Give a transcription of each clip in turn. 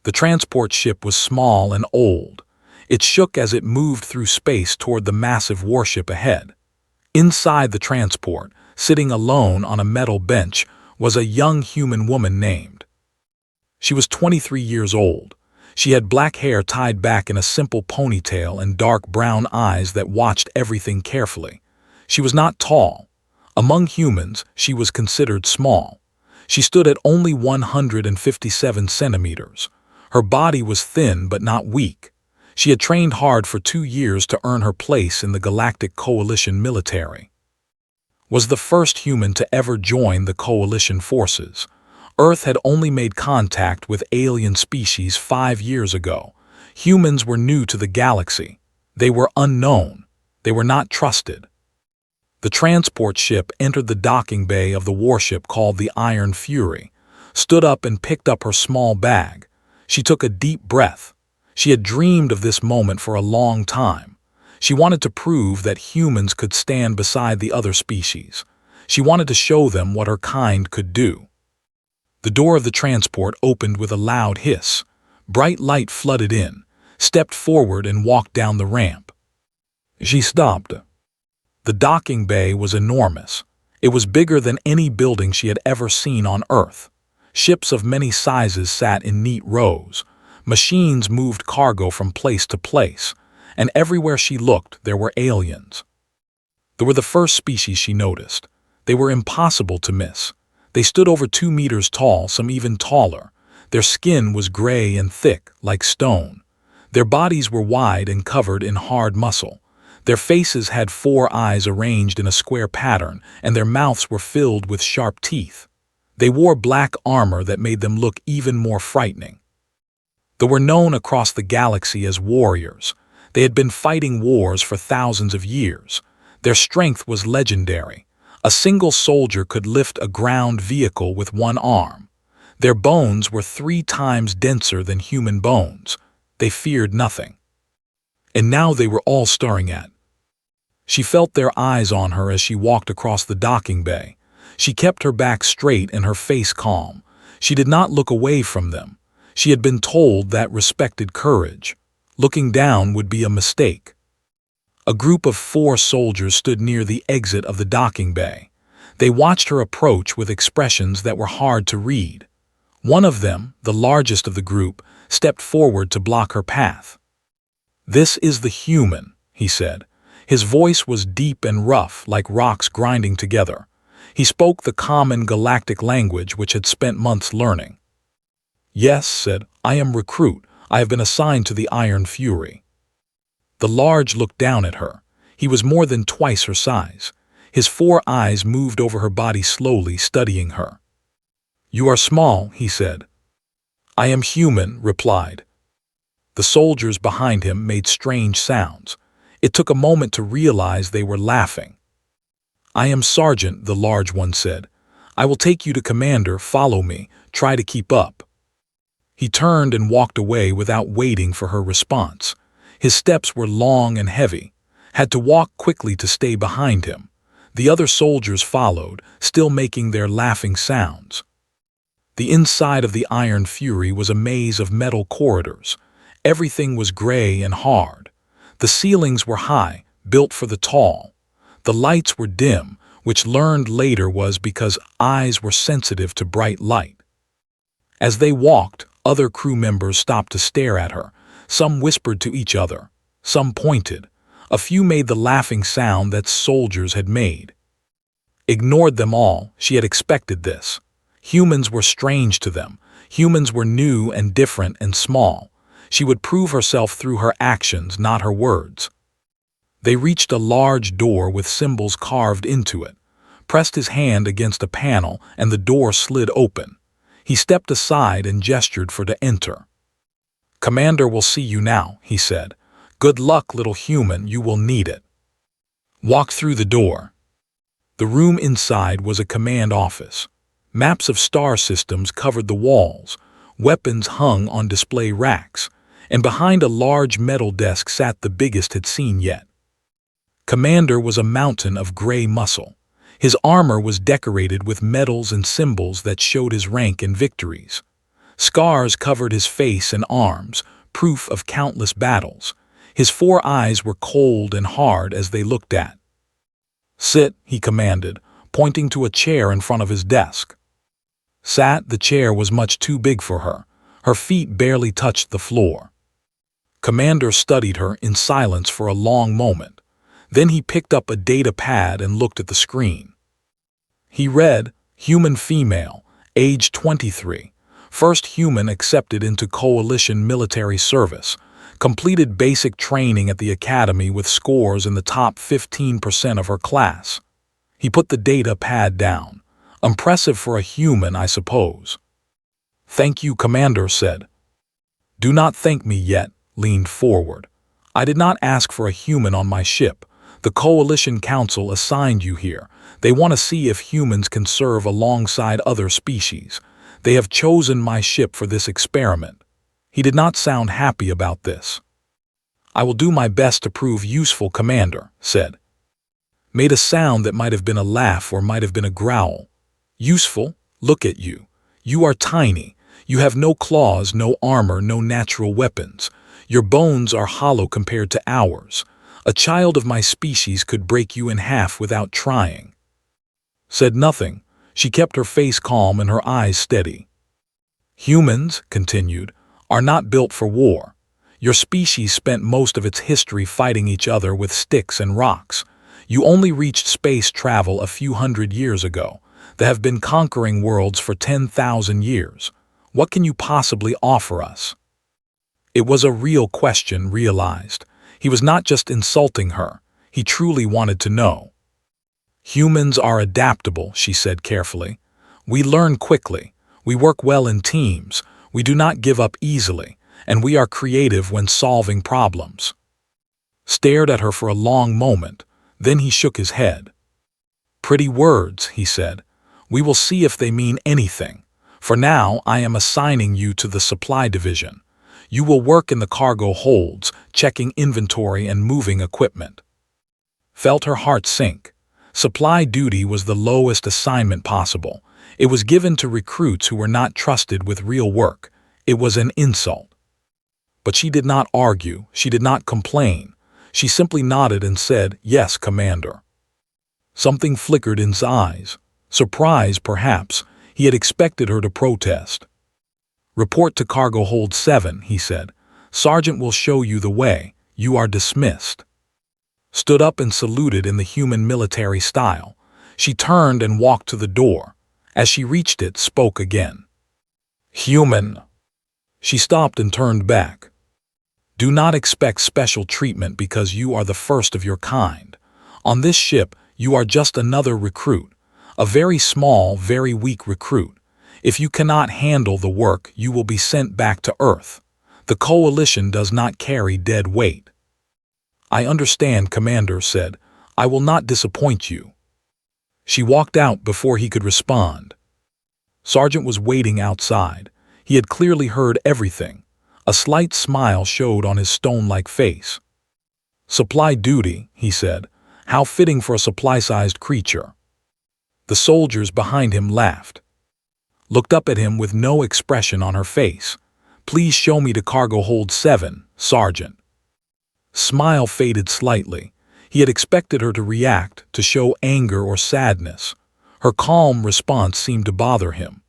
The transport ship was small and old. It shook as it moved through space toward the massive warship ahead. Inside the transport, sitting alone on a metal bench, was a young human woman named. She was 23 years old. She had black hair tied back in a simple ponytail and dark brown eyes that watched everything carefully. She was not tall. Among humans, she was considered small. She stood at only 157 centimeters. Her body was thin but not weak. She had trained hard for 2 years to earn her place in the Galactic Coalition military. Was the first human to ever join the Coalition forces. Earth had only made contact with alien species 5 years ago. Humans were new to the galaxy. They were unknown. They were not trusted. The transport ship entered the docking bay of the warship called the Iron Fury, stood up and picked up her small bag. She took a deep breath. She had dreamed of this moment for a long time. She wanted to prove that humans could stand beside the other species. She wanted to show them what her kind could do. The door of the transport opened with a loud hiss. Bright light flooded in, stepped forward and walked down the ramp. She stopped. The docking bay was enormous. It was bigger than any building she had ever seen on Earth. Ships of many sizes sat in neat rows. Machines moved cargo from place to place, and everywhere she looked there were aliens. They were the first species she noticed. They were impossible to miss. They stood over 2 meters tall, some even taller. Their skin was gray and thick, like stone. Their bodies were wide and covered in hard muscle. Their faces had 4 eyes arranged in a square pattern, and their mouths were filled with sharp teeth. They wore black armor that made them look even more frightening. They were known across the galaxy as warriors. They had been fighting wars for thousands of years. Their strength was legendary. A single soldier could lift a ground vehicle with 1 arm. Their bones were 3 times denser than human bones. They feared nothing. And now they were all staring at. She felt their eyes on her as she walked across the docking bay. She kept her back straight and her face calm. She did not look away from them. She had been told that respected courage. Looking down would be a mistake. A group of 4 soldiers stood near the exit of the docking bay. They watched her approach with expressions that were hard to read. One of them, the largest of the group, stepped forward to block her path. "This is the human," he said. His voice was deep and rough, like rocks grinding together. He spoke the common galactic language which had spent months learning. "Yes," said, "I am recruit. I have been assigned to the Iron Fury." The large looked down at her. He was more than twice her size. His 4 eyes moved over her body slowly, studying her. "You are small," he said. "I am human," replied. The soldiers behind him made strange sounds. It took a moment to realize they were laughing. "I am Sergeant," the large one said. "I will take you to Commander. Follow me. Try to keep up." He turned and walked away without waiting for her response. His steps were long and heavy. Had to walk quickly to stay behind him. The other soldiers followed, still making their laughing sounds. The inside of the Iron Fury was a maze of metal corridors. Everything was gray and hard. The ceilings were high, built for the tall. The lights were dim, which learned later was because eyes were sensitive to bright light. As they walked, other crew members stopped to stare at her. Some whispered to each other. Some pointed. A few made the laughing sound that soldiers had made. Ignored them all. She had expected this. Humans were strange to them. Humans were new and different and small. She would prove herself through her actions, not her words. They reached a large door with symbols carved into it. Pressed his hand against a panel and the door slid open. He stepped aside and gestured for to enter. "Commander will see you now," he said. "Good luck, little human, you will need it." Walk through the door. The room inside was a command office. Maps of star systems covered the walls. Weapons hung on display racks. And behind a large metal desk sat the biggest had seen yet. Commander was a mountain of gray muscle. His armor was decorated with medals and symbols that showed his rank and victories. Scars covered his face and arms, proof of countless battles. His 4 eyes were cold and hard as they looked at. "Sit," he commanded, pointing to a chair in front of his desk. Sat. The chair was much too big for her. Her feet barely touched the floor. Commander studied her in silence for a long moment. Then he picked up a data pad and looked at the screen. He read, "Human female, age 23, first human accepted into coalition military service, completed basic training at the academy with scores in the top 15% of her class." He put the data pad down. "Impressive for a human, I suppose." "Thank you," Commander said. "Do not thank me yet," leaned forward. "I did not ask for a human on my ship. The Coalition Council assigned you here. They want to see if humans can serve alongside other species. They have chosen my ship for this experiment." He did not sound happy about this. "I will do my best to prove useful," Commander said. Made a sound that might have been a laugh or might have been a growl. "Useful? Look at you. You are tiny. You have no claws, no armor, no natural weapons. Your bones are hollow compared to ours. A child of my species could break you in half without trying." Said nothing. She kept her face calm and her eyes steady. "Humans," continued, "are not built for war. Your species spent most of its history fighting each other with sticks and rocks. You only reached space travel a few hundred years ago. They have been conquering worlds for 10,000 years. What can you possibly offer us?" It was a real question, realized. He was not just insulting her. He truly wanted to know. "Humans are adaptable," she said carefully. "We learn quickly. We work well in teams. We do not give up easily, and we are creative when solving problems." Stared at her for a long moment. Then he shook his head. "Pretty words," he said. "We will see if they mean anything. For now, I am assigning you to the supply division. You will work in the cargo holds, checking inventory and moving equipment." Felt her heart sink. Supply duty was the lowest assignment possible. It was given to recruits who were not trusted with real work. It was an insult. But she did not argue. She did not complain. She simply nodded and said, "Yes, Commander." Something flickered in his eyes. Surprise, perhaps. He had expected her to protest. "Report to Cargo Hold 7, he said. "Sergeant will show you the way. You are dismissed." Stood up and saluted in the human military style. She turned and walked to the door. As she reached it, spoke again. "Human." She stopped and turned back. "Do not expect special treatment because you are the first of your kind. On this ship, you are just another recruit. A very small, very weak recruit. If you cannot handle the work, you will be sent back to Earth. The Coalition does not carry dead weight." "I understand," Commander said. "I will not disappoint you." She walked out before he could respond. Sergeant was waiting outside. He had clearly heard everything. A slight smile showed on his stone-like face. "Supply duty," he said. "How fitting for a supply-sized creature." The soldiers behind him laughed. Looked up at him with no expression on her face. "Please show me to Cargo Hold 7, Sergeant." Smile faded slightly. He had expected her to react, to show anger or sadness. Her calm response seemed to bother him.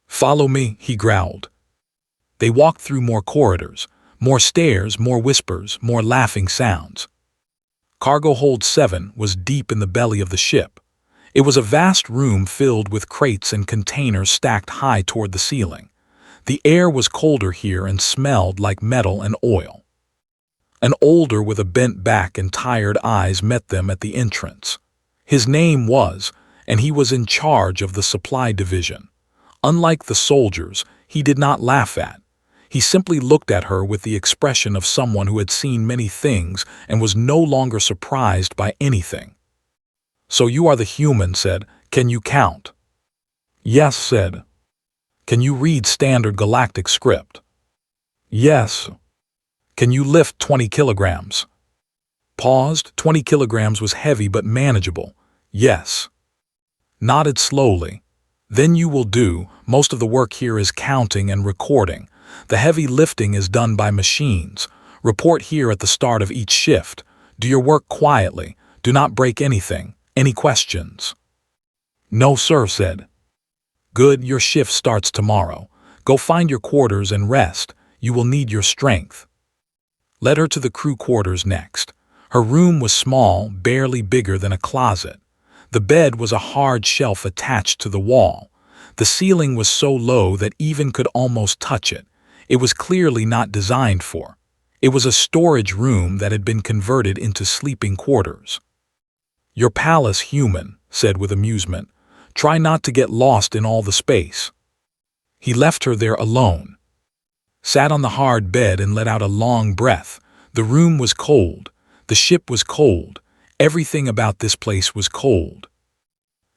"Follow me," he growled. They walked through more corridors, more stairs, more whispers, more laughing sounds. Cargo Hold 7 was deep in the belly of the ship. It was a vast room filled with crates and containers stacked high toward the ceiling. The air was colder here and smelled like metal and oil. An older with a bent back and tired eyes met them at the entrance. His name was, and he was in charge of the supply division. Unlike the soldiers, he did not laugh at. He simply looked at her with the expression of someone who had seen many things and was no longer surprised by anything. "So you are the human," said. "Can you count?" "Yes," said. "Can you read standard galactic script?" "Yes." "Can you lift 20 kilograms?" Paused. 20 kilograms was heavy but manageable. "Yes." Nodded slowly. Then you will do. Most of the work here is counting and recording. The heavy lifting is done by machines. Report here at the start of each shift. Do your work quietly. Do not break anything. Any questions?" "No, sir," said. "Good, your shift starts tomorrow. Go find your quarters and rest. You will need your strength." Led her to the crew quarters next. Her room was small, barely bigger than a closet. The bed was a hard shelf attached to the wall. The ceiling was so low that Even could almost touch it. It was clearly not designed for. It was a storage room that had been converted into sleeping quarters. "Your palace, human," said with amusement. "Try not to get lost in all the space." He left her there alone. Sat on the hard bed and let out a long breath. The room was cold. The ship was cold. Everything about this place was cold.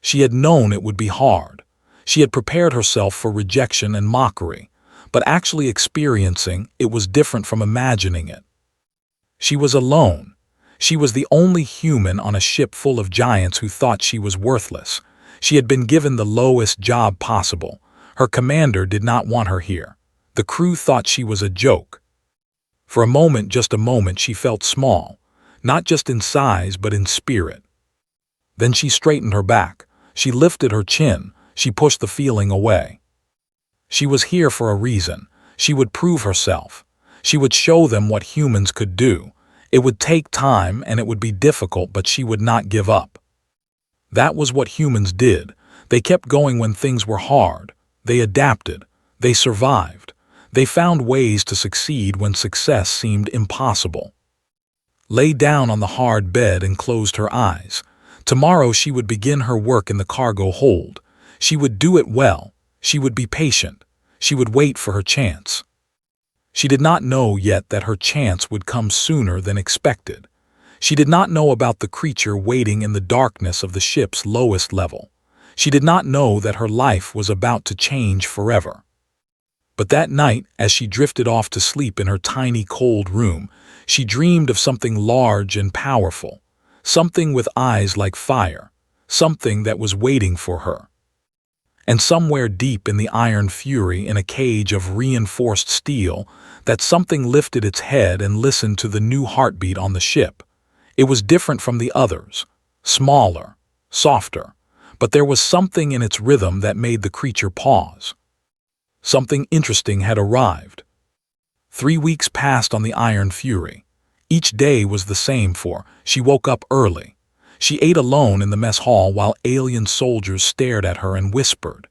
She had known it would be hard. She had prepared herself for rejection and mockery, but actually experiencing it was different from imagining it. She was alone. She was the only human on a ship full of giants who thought she was worthless. She had been given the lowest job possible. Her commander did not want her here. The crew thought she was a joke. For a moment, just a moment, she felt small, not just in size but in spirit. Then she straightened her back. She lifted her chin. She pushed the feeling away. She was here for a reason. She would prove herself. She would show them what humans could do. It would take time and it would be difficult, but she would not give up. That was what humans did. They kept going when things were hard. They adapted. They survived. They found ways to succeed when success seemed impossible. Lay down on the hard bed and closed her eyes. Tomorrow she would begin her work in the cargo hold. She would do it well. She would be patient. She would wait for her chance. She did not know yet that her chance would come sooner than expected. She did not know about the creature waiting in the darkness of the ship's lowest level. She did not know that her life was about to change forever. But that night, as she drifted off to sleep in her tiny cold room, she dreamed of something large and powerful, something with eyes like fire, something that was waiting for her. And somewhere deep in the iron fury, in a cage of reinforced steel, that something lifted its head and listened to the new heartbeat on the ship. It was different from the others, smaller, softer, but there was something in its rhythm that made the creature pause. Something interesting had arrived. 3 weeks passed on the Iron Fury. Each day was the same for she woke up early. She ate alone in the mess hall while alien soldiers stared at her and whispered.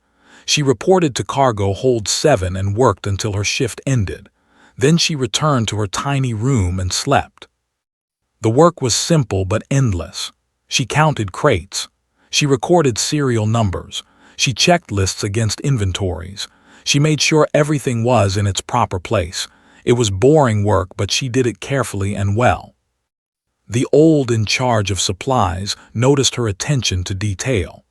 She reported to Cargo Hold 7 and worked until her shift ended. Then she returned to her tiny room and slept. The work was simple but endless. She counted crates. She recorded serial numbers. She checked lists against inventories. She made sure everything was in its proper place. It was boring work, but she did it carefully and well. The old in charge of supplies noticed her attention to detail.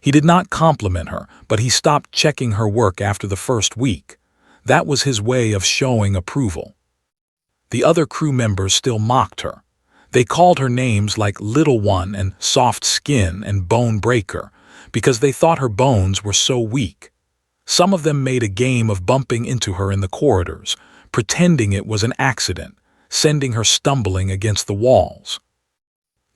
He did not compliment her, but he stopped checking her work after the first week. That was his way of showing approval. The other crew members still mocked her. They called her names like Little One and Soft Skin and Bone Breaker because they thought her bones were so weak. Some of them made a game of bumping into her in the corridors, pretending it was an accident, sending her stumbling against the walls.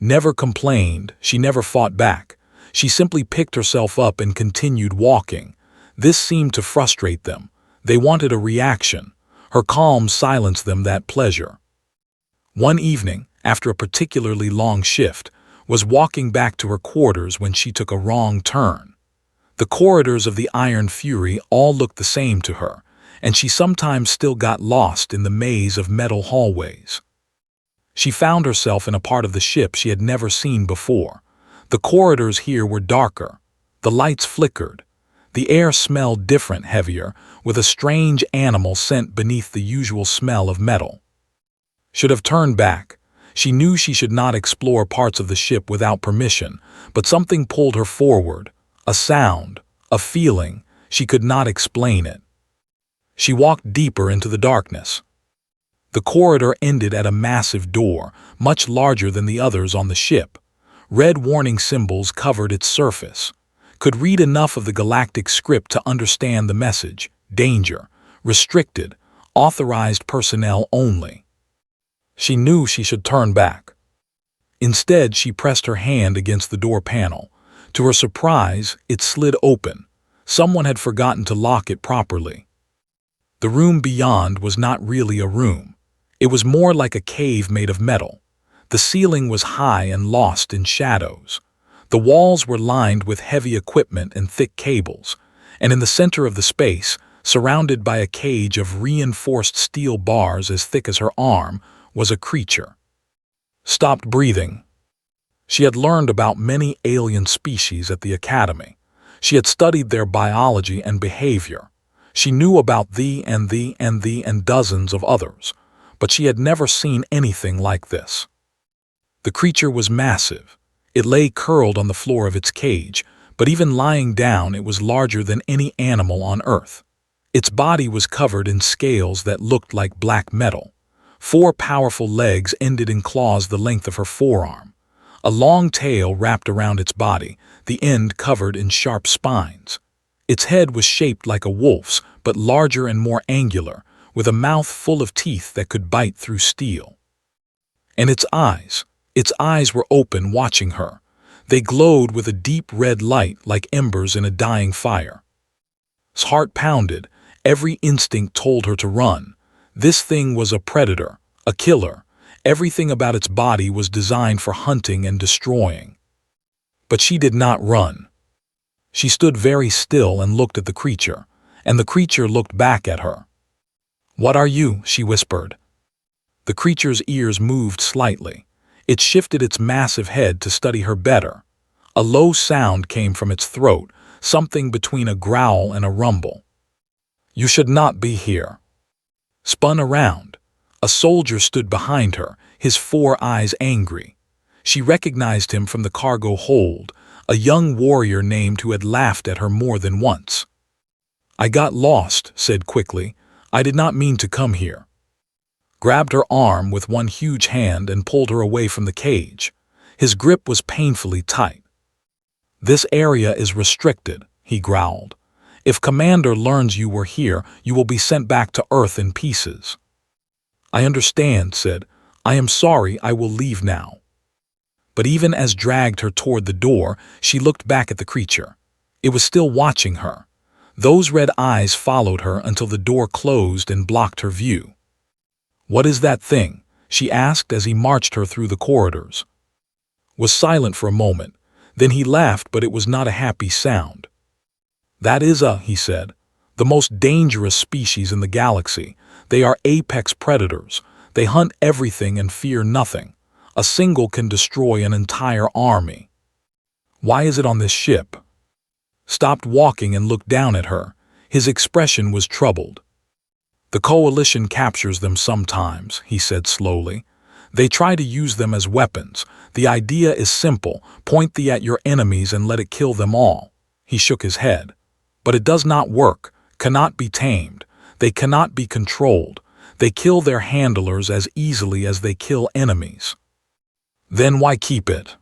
Never complained, she never fought back. She simply picked herself up and continued walking. This seemed to frustrate them. They wanted a reaction. Her calm silenced them that pleasure. One evening, after a particularly long shift, was walking back to her quarters when she took a wrong turn. The corridors of the Iron Fury all looked the same to her, and she sometimes still got lost in the maze of metal hallways. She found herself in a part of the ship she had never seen before. The corridors here were darker. The lights flickered. The air smelled different, heavier, with a strange animal scent beneath the usual smell of metal. Should have turned back. She knew she should not explore parts of the ship without permission, but something pulled her forward. A sound, a feeling, she could not explain it. She walked deeper into the darkness. The corridor ended at a massive door, much larger than the others on the ship. Red warning symbols covered its surface. could read enough of the galactic script to understand the message: danger, restricted, authorized personnel only. She knew she should turn back. Instead, she pressed her hand against the door panel. To her surprise, it slid open. Someone had forgotten to lock it properly. The room beyond was not really a room. It was more like a cave made of metal. The ceiling was high and lost in shadows. The walls were lined with heavy equipment and thick cables, and in the center of the space, surrounded by a cage of reinforced steel bars as thick as her arm, was a creature. Stopped breathing. She had learned about many alien species at the academy. She had studied their biology and behavior. She knew about and dozens of others, but she had never seen anything like this. The creature was massive. It lay curled on the floor of its cage, but even lying down it was larger than any animal on Earth. Its body was covered in scales that looked like black metal. 4 powerful legs ended in claws the length of her forearm. A long tail wrapped around its body, the end covered in sharp spines. Its head was shaped like a wolf's, but larger and more angular, with a mouth full of teeth that could bite through steel. And its eyes were open, watching her. They glowed with a deep red light like embers in a dying fire. His heart pounded. Every instinct told her to run. This thing was a predator, a killer. Everything about its body was designed for hunting and destroying. But she did not run. She stood very still and looked at the creature, and the creature looked back at her. "What are you?" she whispered. The creature's ears moved slightly. It shifted its massive head to study her better. A low sound came from its throat, something between a growl and a rumble. "You should not be here." Spun around. A soldier stood behind her, his 4 eyes angry. She recognized him from the cargo hold, a young warrior named who had laughed at her more than once. "I got lost," said quickly. "I did not mean to come here." Grabbed her arm with one huge hand and pulled her away from the cage. His grip was painfully tight. "This area is restricted," he growled. "If Commander learns you were here, you will be sent back to Earth in pieces." "I understand," said. "I am sorry, I will leave now." But even as dragged her toward the door, she looked back at the creature. It was still watching her. Those red eyes followed her until the door closed and blocked her view. "What is that thing?" she asked as he marched her through the corridors. Was silent for a moment. Then he laughed, but it was not a happy sound. "That is he said, "the most dangerous species in the galaxy. They are apex predators. They hunt everything and fear nothing. A single can destroy an entire army." "Why is it on this ship?" Stopped walking and looked down at her. His expression was troubled. "The Coalition captures them sometimes," he said slowly. "They try to use them as weapons. The idea is simple: point thee at your enemies and let it kill them all." He shook his head. "But it does not work, cannot be tamed. They cannot be controlled. They kill their handlers as easily as they kill enemies." "Then why keep it?"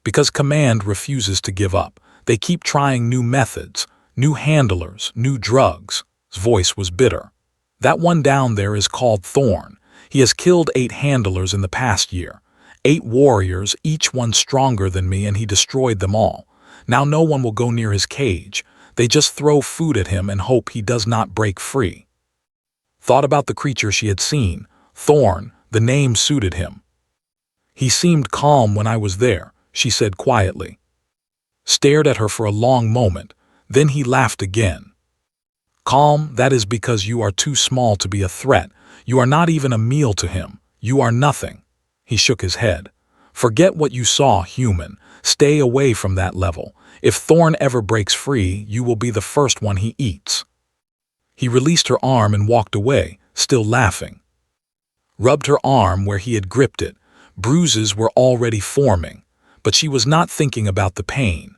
"Because Command refuses to give up. They keep trying new methods, new handlers, new drugs." His voice was bitter. "That one down there is called Thorn. He has killed 8 handlers in the past year. 8 warriors, each one stronger than me, and he destroyed them all. Now no one will go near his cage. They just throw food at him and hope he does not break free." Thought about the creature she had seen. Thorn, the name suited him. "He seemed calm when I was there," she said quietly. Stared at her for a long moment. Then he laughed again. "Calm, that is because you are too small to be a threat. You are not even a meal to him. You are nothing." He shook his head. "Forget what you saw, human. Stay away from that level. If Thorn ever breaks free, you will be the first one he eats." He released her arm and walked away, still laughing. Rubbed her arm where he had gripped it. Bruises were already forming, but she was not thinking about the pain.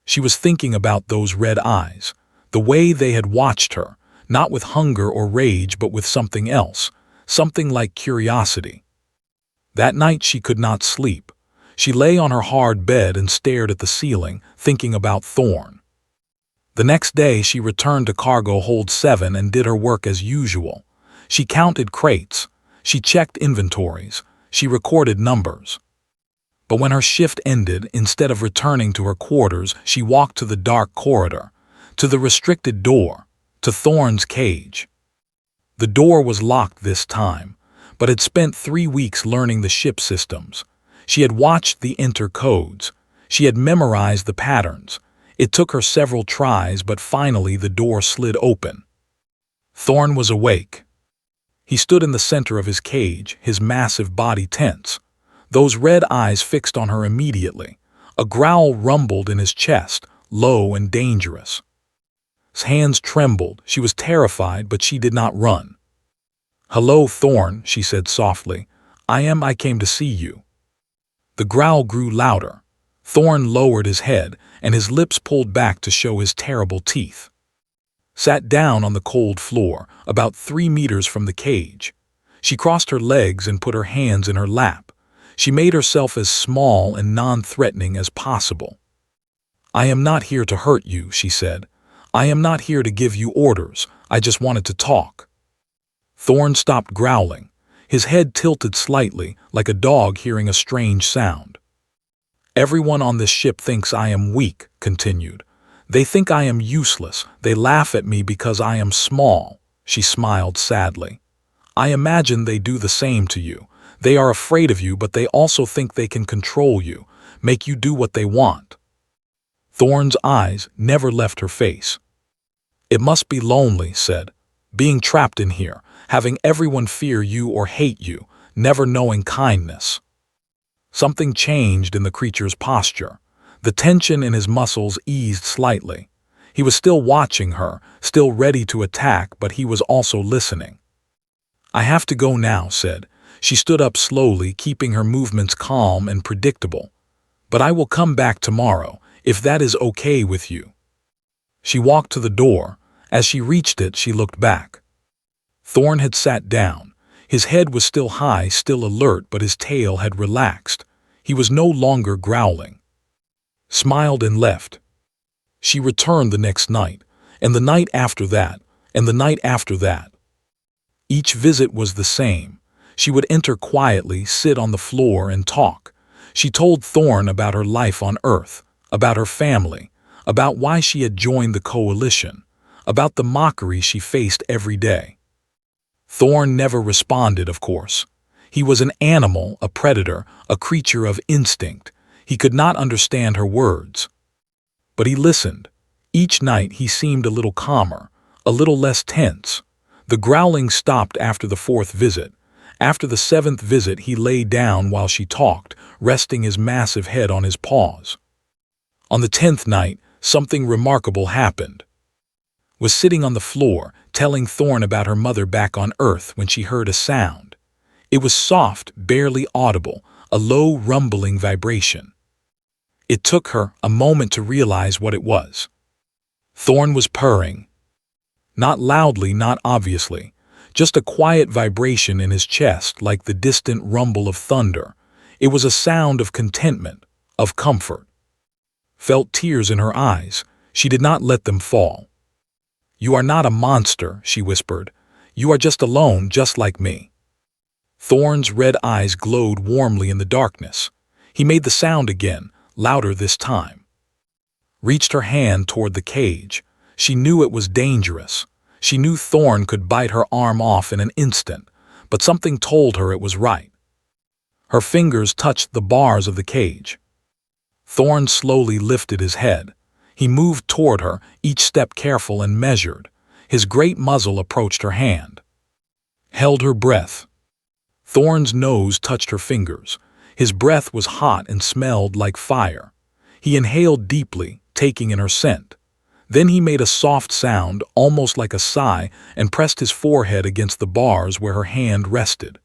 She was thinking about those red eyes, the way they had watched her, not with hunger or rage but with something else, something like curiosity. That night she could not sleep. She lay on her hard bed and stared at the ceiling, thinking about Thorn. The next day she returned to cargo hold 7 and did her work as usual. She counted crates. She checked inventories. She recorded numbers. But when her shift ended, instead of returning to her quarters, she walked to the dark corridor, to the restricted door, to Thorn's cage. The door was locked this time, but had spent 3 weeks learning the ship systems. She had watched the enter codes. She had memorized the patterns. It took her several tries, but finally the door slid open. Thorn was awake. He stood in the center of his cage, his massive body tense. Those red eyes fixed on her immediately. A growl rumbled in his chest, low and dangerous. His hands trembled. She was terrified, but she did not run. "Hello, Thorn," she said softly. I came to see you." The growl grew louder. Thorn lowered his head, and his lips pulled back to show his terrible teeth. Sat down on the cold floor, about 3 meters from the cage. She crossed her legs and put her hands in her lap. She made herself as small and non-threatening as possible. "I am not here to hurt you," she said. "I am not here to give you orders. I just wanted to talk." Thorn stopped growling. His head tilted slightly, like a dog hearing a strange sound. "Everyone on this ship thinks I am weak," continued. "They think I am useless. They laugh at me because I am small." She smiled sadly. "I imagine they do the same to you. They are afraid of you, but they also think they can control you, make you do what they want." Thorn's eyes never left her face. "It must be lonely," said, "being trapped in here, having everyone fear you or hate you, never knowing kindness." Something changed in the creature's posture. The tension in his muscles eased slightly. He was still watching her, still ready to attack, but he was also listening. "I have to go now," said. She stood up slowly, keeping her movements calm and predictable. "But I will come back tomorrow, if that is okay with you." She walked to the door. As she reached it, she looked back. Thorn had sat down. His head was still high, still alert, but his tail had relaxed. He was no longer growling. Smiled and left. She returned the next night, and the night after that, and the night after that. Each visit was the same. She would enter quietly, sit on the floor, and talk. She told Thorn about her life on Earth, about her family, about why she had joined the coalition, about the mockery she faced every day. Thorn never responded, of course. He was an animal, a predator, a creature of instinct. He could not understand her words. But he listened. Each night he seemed a little calmer, a little less tense. The growling stopped after the 4th visit. After the 7th visit he lay down while she talked, resting his massive head on his paws. On the 10th night, something remarkable happened. Was sitting on the floor, telling Thorn about her mother back on Earth when she heard a sound. It was soft, barely audible, a low rumbling vibration. It took her a moment to realize what it was. Thorn was purring. Not loudly, not obviously, just a quiet vibration in his chest like the distant rumble of thunder. It was a sound of contentment, of comfort. Felt tears in her eyes. She did not let them fall. "You are not a monster," she whispered. "You are just alone, just like me." Thorn's red eyes glowed warmly in the darkness. He made the sound again, louder this time. Reached her hand toward the cage. She knew it was dangerous. She knew Thorn could bite her arm off in an instant, but something told her it was right. Her fingers touched the bars of the cage. Thorn slowly lifted his head. He moved toward her, each step careful and measured. His great muzzle approached her hand. Held her breath. Thorn's nose touched her fingers. His breath was hot and smelled like fire. He inhaled deeply, taking in her scent. Then he made a soft sound, almost like a sigh, and pressed his forehead against the bars where her hand rested.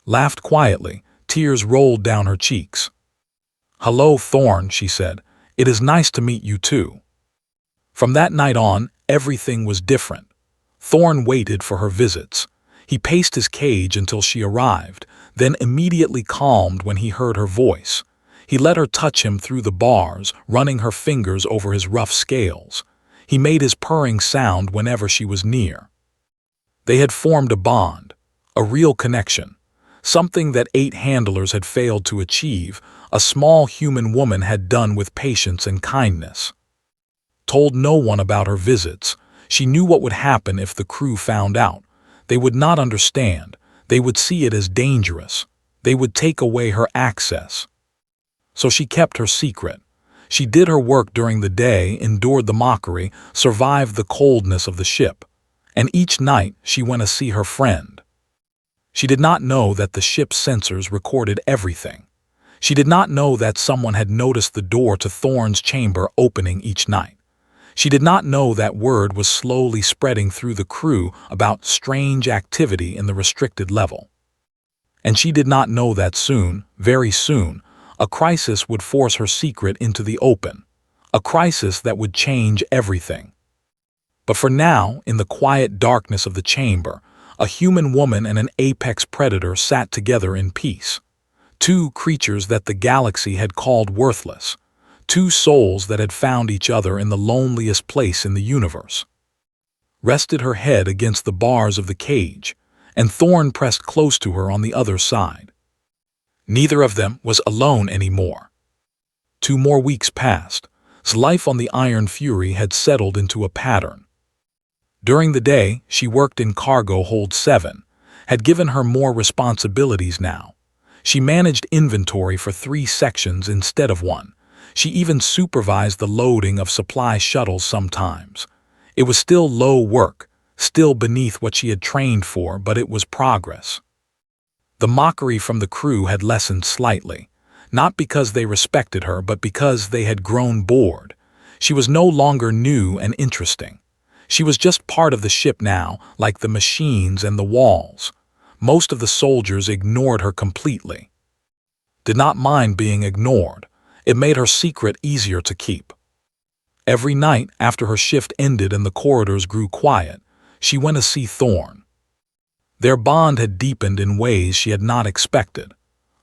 Laughed quietly, tears rolled down her cheeks. "Hello, Thorn," she said. "It is nice to meet you too." From that night on, everything was different. Thorn waited for her visits. He paced his cage until she arrived, then immediately calmed when he heard her voice. He let her touch him through the bars, running her fingers over his rough scales. He made his purring sound whenever she was near. They had formed a bond, a real connection, something that 8 handlers had failed to achieve, a small human woman had done with patience and kindness. Told no one about her visits, she knew what would happen if the crew found out. They would not understand, they would see it as dangerous, they would take away her access. So she kept her secret. She did her work during the day, endured the mockery, survived the coldness of the ship. And each night she went to see her friend. She did not know that the ship's sensors recorded everything. She did not know that someone had noticed the door to Thorne's chamber opening each night. She did not know that word was slowly spreading through the crew about strange activity in the restricted level. And she did not know that soon, very soon, a crisis would force her secret into the open, a crisis that would change everything. But for now, in the quiet darkness of the chamber, a human woman and an apex predator sat together in peace. 2 creatures that the galaxy had called worthless. 2 souls that had found each other in the loneliest place in the universe. Rested her head against the bars of the cage, and Thorne pressed close to her on the other side. Neither of them was alone anymore. 2 more weeks passed. Life on the Iron Fury had settled into a pattern. During the day, she worked in Cargo Hold 7, had given her more responsibilities now. She managed inventory for 3 sections instead of 1. She even supervised the loading of supply shuttles sometimes. It was still low work, still beneath what she had trained for, but it was progress. The mockery from the crew had lessened slightly, not because they respected her, but because they had grown bored. She was no longer new and interesting. She was just part of the ship now, like the machines and the walls. Most of the soldiers ignored her completely. Did not mind being ignored. It made her secret easier to keep. Every night, after her shift ended and the corridors grew quiet, she went to see Thorne. Their bond had deepened in ways she had not expected.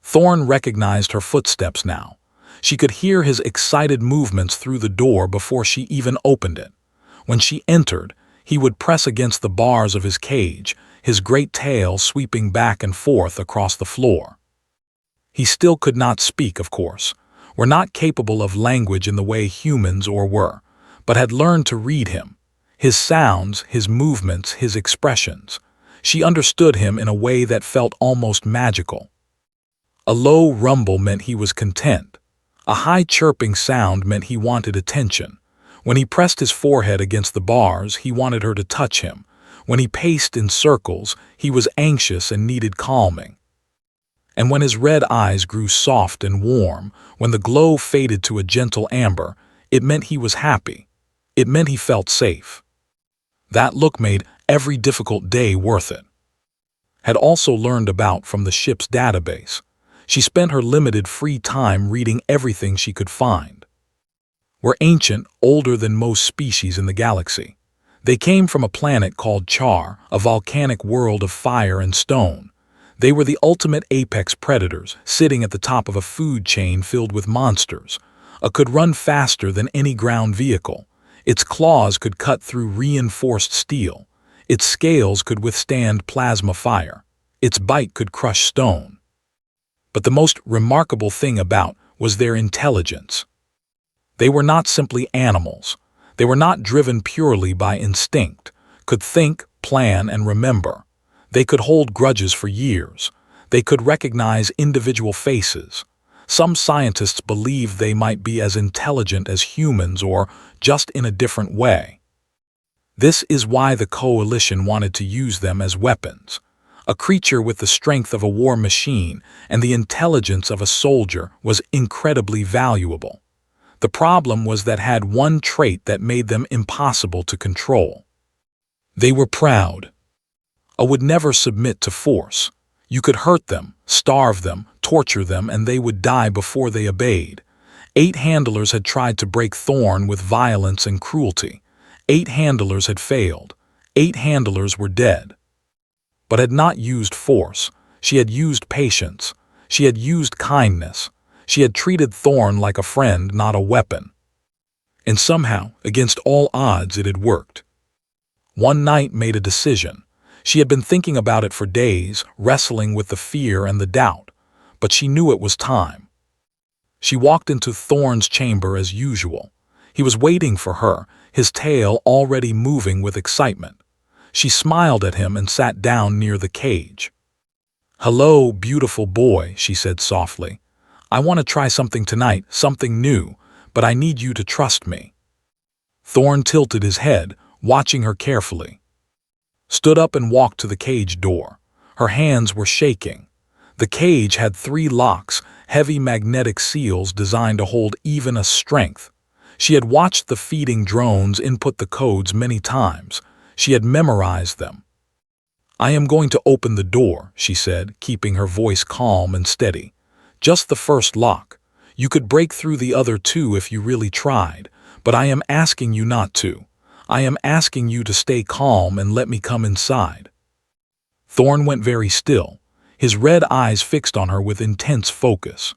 Thorne recognized her footsteps now. She could hear his excited movements through the door before she even opened it. When she entered, he would press against the bars of his cage, his great tail sweeping back and forth across the floor. He still could not speak, of course. Were not capable of language in the way humans were, but had learned to read him. His sounds, his movements, his expressions. She understood him in a way that felt almost magical. A low rumble meant he was content. A high chirping sound meant he wanted attention. When he pressed his forehead against the bars, he wanted her to touch him. When he paced in circles, he was anxious and needed calming. And when his red eyes grew soft and warm, when the glow faded to a gentle amber, it meant he was happy. It meant he felt safe. That look made every difficult day worth it. Had also learned about from the ship's database. She spent her limited free time reading everything she could find. Were ancient, older than most species in the galaxy. They came from a planet called Char, a volcanic world of fire and stone. They were the ultimate apex predators, sitting at the top of a food chain filled with monsters. Could run faster than any ground vehicle. Its claws could cut through reinforced steel. Its scales could withstand plasma fire. Its bite could crush stone. But the most remarkable thing about was their intelligence. They were not simply animals. They were not driven purely by instinct, could think, plan, and remember. They could hold grudges for years. They could recognize individual faces. Some scientists believed they might be as intelligent as humans or just in a different way. This is why the Coalition wanted to use them as weapons. A creature with the strength of a war machine and the intelligence of a soldier was incredibly valuable. The problem was that had one trait that made them impossible to control. They were proud. Would never submit to force. You could hurt them, starve them, torture them, and they would die before they obeyed. 8 handlers had tried to break Thorne with violence and cruelty. 8 handlers had failed. 8 handlers were dead. But had not used force. She had used patience. She had used kindness. She had treated Thorn like a friend, not a weapon. And somehow, against all odds, it had worked. One night made a decision. She had been thinking about it for days, wrestling with the fear and the doubt, but she knew it was time. She walked into Thorn's chamber as usual. He was waiting for her, his tail already moving with excitement. She smiled at him and sat down near the cage. "Hello, beautiful boy," she said softly. "I want to try something tonight, something new, but I need you to trust me." Thorn tilted his head, watching her carefully. Stood up and walked to the cage door. Her hands were shaking. The cage had 3 locks, heavy magnetic seals designed to hold even a strength. She had watched the feeding drones input the codes many times. She had memorized them. "I am going to open the door," she said, keeping her voice calm and steady. "Just the first lock. You could break through the other 2 if you really tried, but I am asking you not to. I am asking you to stay calm and let me come inside." Thorn went very still, his red eyes fixed on her with intense focus.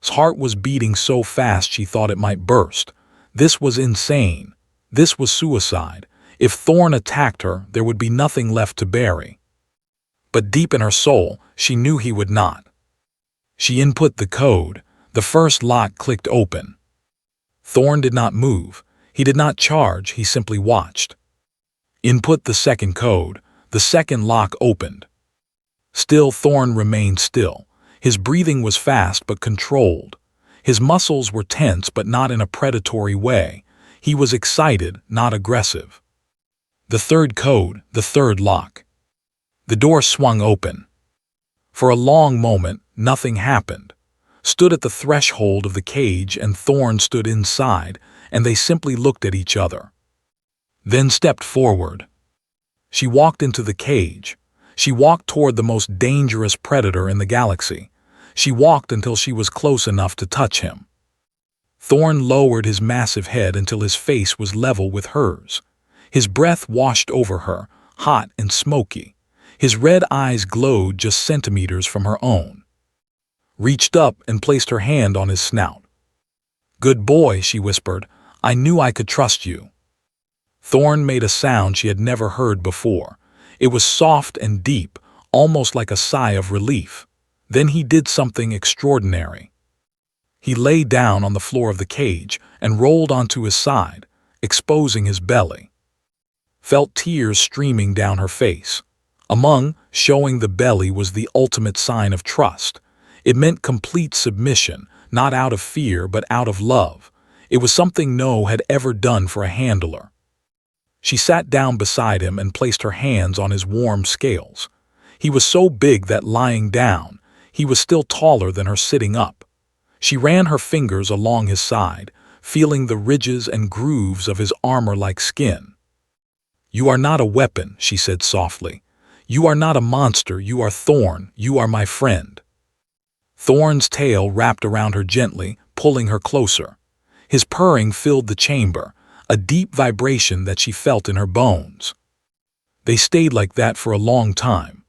His heart was beating so fast she thought it might burst. This was insane. This was suicide. If Thorn attacked her, there would be nothing left to bury. But deep in her soul, she knew he would not. She input the code. The first lock clicked open. Thorn did not move. He did not charge, he simply watched. Input the second code. The second lock opened. Still, Thorn remained still. His breathing was fast but controlled. His muscles were tense but not in a predatory way. He was excited, not aggressive. The third code, the third lock. The door swung open. For a long moment, nothing happened. Stood at the threshold of the cage and Thorn stood inside, and they simply looked at each other. Then stepped forward. She walked into the cage. She walked toward the most dangerous predator in the galaxy. She walked until she was close enough to touch him. Thorn lowered his massive head until his face was level with hers. His breath washed over her, hot and smoky. His red eyes glowed just centimeters from her own. Reached up and placed her hand on his snout. "Good boy," she whispered. "I knew I could trust you." Thorn made a sound she had never heard before. It was soft and deep, almost like a sigh of relief. Then he did something extraordinary. He lay down on the floor of the cage and rolled onto his side, exposing his belly. Felt tears streaming down her face. Showing the belly was the ultimate sign of trust. It meant complete submission, not out of fear but out of love. It was something no had ever done for a handler. She sat down beside him and placed her hands on his warm scales. He was so big that lying down, he was still taller than her sitting up. She ran her fingers along his side, feeling the ridges and grooves of his armor-like skin. "You are not a weapon," she said softly. "You are not a monster, you are Thorn, you are my friend." Thorn's tail wrapped around her gently, pulling her closer. His purring filled the chamber, a deep vibration that she felt in her bones. They stayed like that for a long time.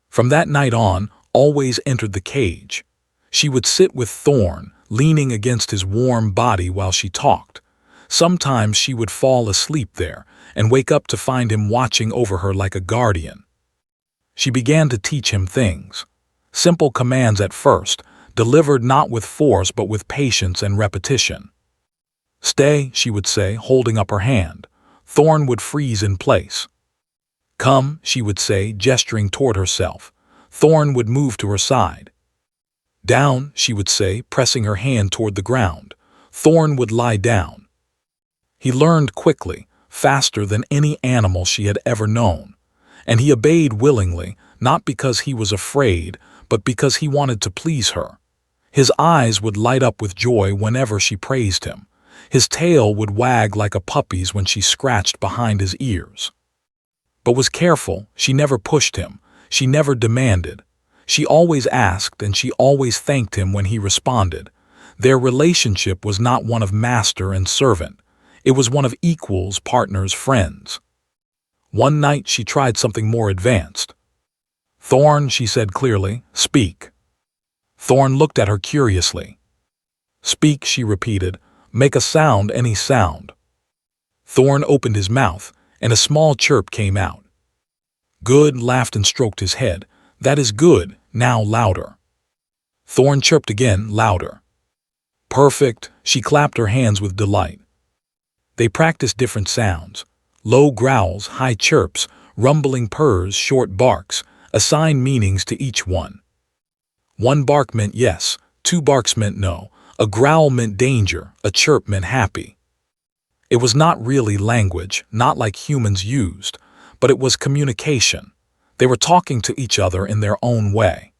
From that night on, always entered the cage. She would sit with Thorn, leaning against his warm body while she talked. Sometimes she would fall asleep there and wake up to find him watching over her like a guardian. She began to teach him things. Simple commands at first, delivered not with force but with patience and repetition. "Stay," she would say, holding up her hand. Thorn would freeze in place. "Come," she would say, gesturing toward herself. Thorn would move to her side. "Down," she would say, pressing her hand toward the ground. Thorn would lie down. He learned quickly, faster than any animal she had ever known. And he obeyed willingly, not because he was afraid, but because he wanted to please her. His eyes would light up with joy whenever she praised him. His tail would wag like a puppy's when she scratched behind his ears. But was careful, she never pushed him, she never demanded. She always asked and she always thanked him when he responded. Their relationship was not one of master and servant. It was one of equals, partners, friends. One night she tried something more advanced. "Thorn," she said clearly, "speak." Thorn looked at her curiously. "Speak," she repeated. "Make a sound, any sound." Thorn opened his mouth, and a small chirp came out. "Good," laughed and stroked his head. "That is good, now louder." Thorn chirped again, louder. "Perfect," she clapped her hands with delight. They practiced different sounds. Low growls, high chirps, rumbling purrs, short barks, assigned meanings to each one. One bark meant yes, two barks meant no, a growl meant danger, a chirp meant happy. It was not really language, not like humans used, but it was communication. They were talking to each other in their own way.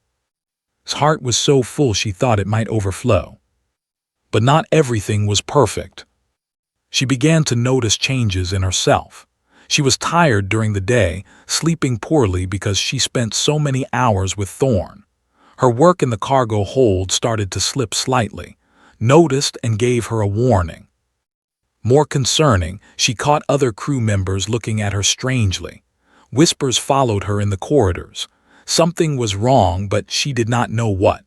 His heart was so full she thought it might overflow. But not everything was perfect. She began to notice changes in herself. She was tired during the day, sleeping poorly because she spent so many hours with Thorn. Her work in the cargo hold started to slip slightly, noticed and gave her a warning. More concerning, she caught other crew members looking at her strangely. Whispers followed her in the corridors. Something was wrong, but she did not know what.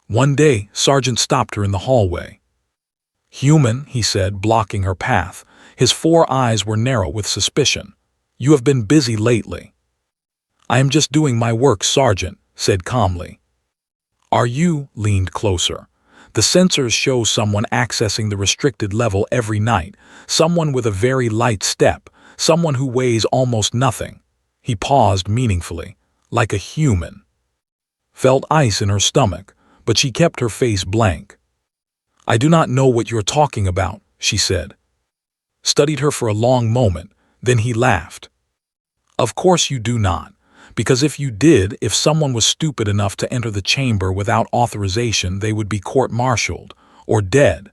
One day, Sergeant stopped her in the hallway. "Human," he said, blocking her path. His 4 eyes were narrow with suspicion. "You have been busy lately." "I am just doing my work," Sergeant said calmly. "Are you?" Leaned closer. "The sensors show someone accessing the restricted level every night, someone with a very light step, someone who weighs almost nothing." He paused meaningfully, like a human. Felt ice in her stomach, but she kept her face blank. "I do not know what you're talking about," she said. Studied her for a long moment, then he laughed. "Of course you do not, because if you did, if someone was stupid enough to enter the chamber without authorization, they would be court-martialed, or dead."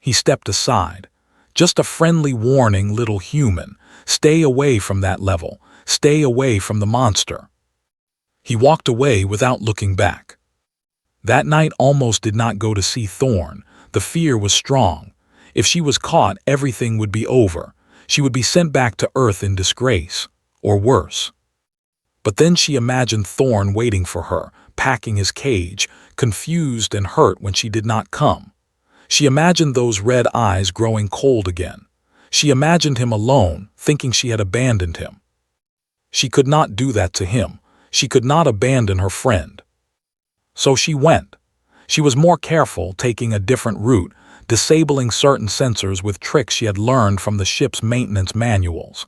He stepped aside. "Just a friendly warning, little human. Stay away from that level. Stay away from the monster." He walked away without looking back. That night almost did not go to see Thorn. The fear was strong. If she was caught, everything would be over. She would be sent back to Earth in disgrace, or worse. But then she imagined Thorn waiting for her, packing his cage, confused and hurt when she did not come. She imagined those red eyes growing cold again. She imagined him alone, thinking she had abandoned him. She could not do that to him. She could not abandon her friend. So she went. She was more careful, taking a different route, disabling certain sensors with tricks she had learned from the ship's maintenance manuals.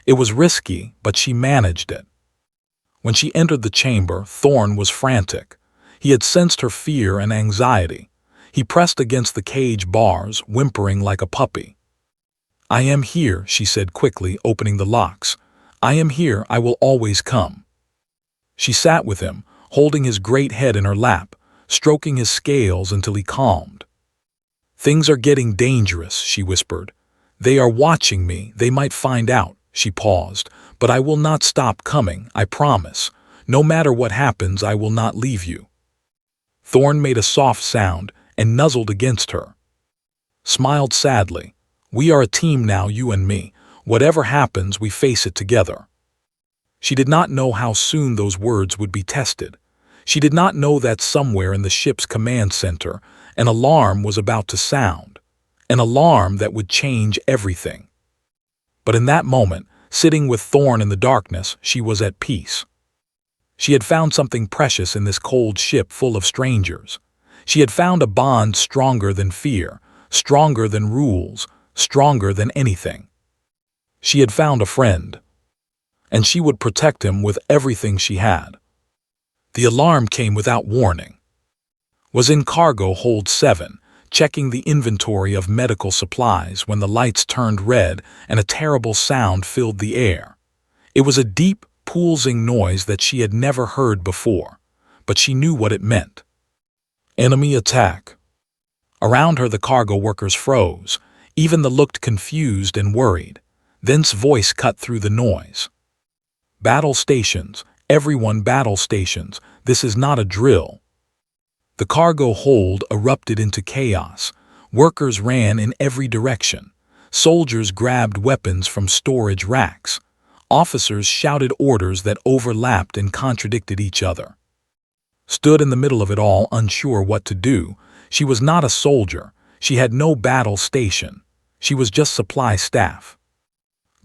It was risky, but she managed it. When she entered the chamber, Thorn was frantic. He had sensed her fear and anxiety. He pressed against the cage bars, whimpering like a puppy. "I am here," she said quickly, opening the locks. "I am here, I will always come." She sat with him, holding his great head in her lap, stroking his scales until he calmed. "Things are getting dangerous," she whispered. "They are watching me, they might find out." She paused. "But I will not stop coming, I promise. No matter what happens, I will not leave you." Thorn made a soft sound and nuzzled against her. Smiled sadly. "We are a team now, you and me. Whatever happens, we face it together." She did not know how soon those words would be tested. She did not know that somewhere in the ship's command center, an alarm was about to sound. An alarm that would change everything. But in that moment, sitting with Thorn in the darkness, she was at peace. She had found something precious in this cold ship full of strangers. She had found a bond stronger than fear, stronger than rules, stronger than anything. She had found a friend. And she would protect him with everything she had. The alarm came without warning. Was in cargo hold 7, checking the inventory of medical supplies when the lights turned red and a terrible sound filled the air. It was a deep, pulsing noise that she had never heard before, but she knew what it meant. Enemy attack. Around her the cargo workers froze. Even the looked confused and worried. Then's voice cut through the noise. "Battle stations, everyone battle stations, this is not a drill." The cargo hold erupted into chaos. Workers ran in every direction. Soldiers grabbed weapons from storage racks. Officers shouted orders that overlapped and contradicted each other. stood in the middle of it all, unsure what to do. She was not a soldier. She had no battle station. She was just supply staff.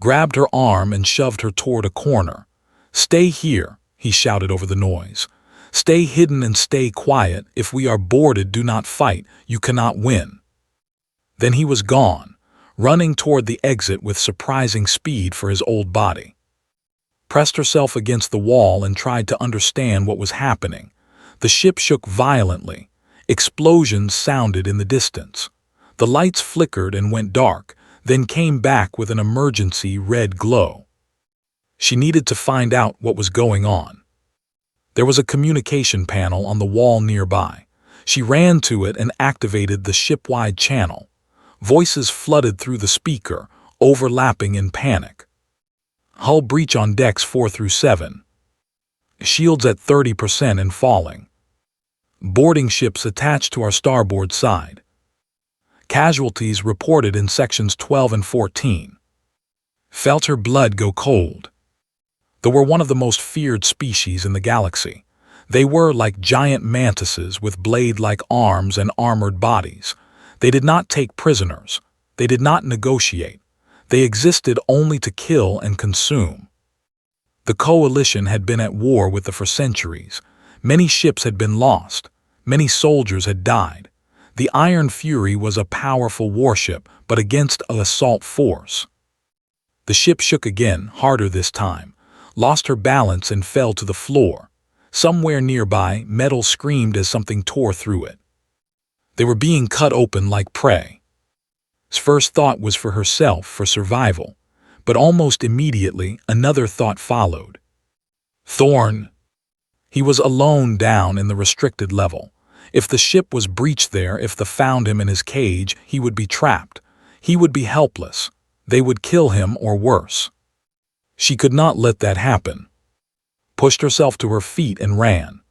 Grabbed her arm and shoved her toward a corner. "Stay here," he shouted over the noise. "Stay hidden and stay quiet. If we are boarded, do not fight. You cannot win." Then he was gone, running toward the exit with surprising speed for his old body. Pressed herself against the wall and tried to understand what was happening. The ship shook violently. Explosions sounded in the distance. The lights flickered and went dark, then came back with an emergency red glow. She needed to find out what was going on. There was a communication panel on the wall nearby. She ran to it and activated the ship-wide channel. Voices flooded through the speaker, overlapping in panic. "Hull breach on decks 4 through 7. Shields at 30% and falling. Boarding ships attached to our starboard side. Casualties reported in sections 12 and 14. Felt her blood go cold. They were one of the most feared species in the galaxy. They were like giant mantises with blade-like arms and armored bodies. They did not take prisoners. They did not negotiate. They existed only to kill and consume. The coalition had been at war with them for centuries. Many ships had been lost. Many soldiers had died. The Iron Fury was a powerful warship, but against an assault force. The ship shook again, harder this time, lost her balance and fell to the floor. Somewhere nearby, metal screamed as something tore through it. They were being cut open like prey. His first thought was for herself, for survival, but almost immediately another thought followed. Thorn. He was alone down in the restricted level. If the ship was breached there, if they found him in his cage, he would be trapped. He would be helpless. They would kill him or worse. She could not let that happen. Pushed herself to her feet and ran.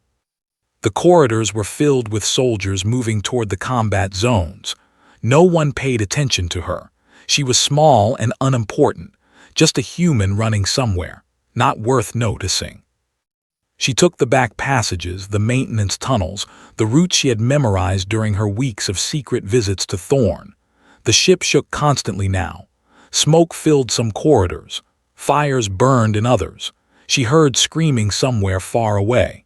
The corridors were filled with soldiers moving toward the combat zones. No one paid attention to her. She was small and unimportant, just a human running somewhere, not worth noticing. She took the back passages, the maintenance tunnels, the routes she had memorized during her weeks of secret visits to Thorn. The ship shook constantly now. Smoke filled some corridors. Fires burned in others. She heard screaming somewhere far away.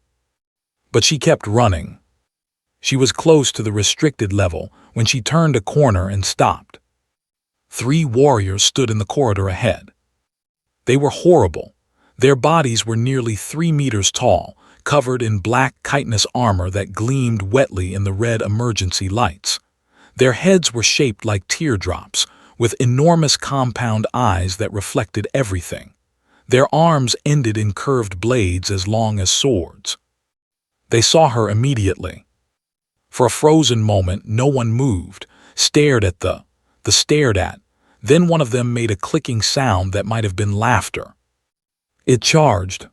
But she kept running. She was close to the restricted level when she turned a corner and stopped. 3 warriors stood in the corridor ahead. They were horrible. Their bodies were nearly 3 meters tall, covered in black chitinous armor that gleamed wetly in the red emergency lights. Their heads were shaped like teardrops, with enormous compound eyes that reflected everything. Their arms ended in curved blades as long as swords. They saw her immediately. For a frozen moment, no one moved, stared at the stared at. Then one of them made a clicking sound that might have been laughter. It charged.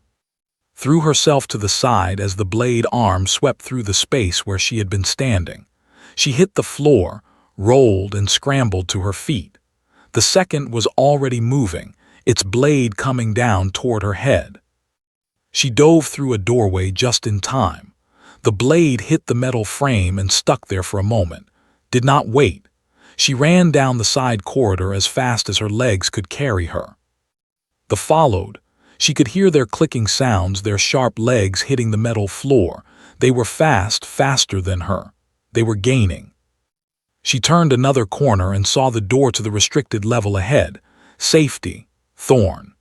Threw herself to the side as the blade arm swept through the space where she had been standing. She hit the floor, rolled and scrambled to her feet. The second was already moving, its blade coming down toward her head. She dove through a doorway just in time. The blade hit the metal frame and stuck there for a moment. Did not wait. She ran down the side corridor as fast as her legs could carry her. The followed. She could hear their clicking sounds, their sharp legs hitting the metal floor. They were fast, faster than her. They were gaining. She turned another corner and saw the door to the restricted level ahead. Safety. Thorn.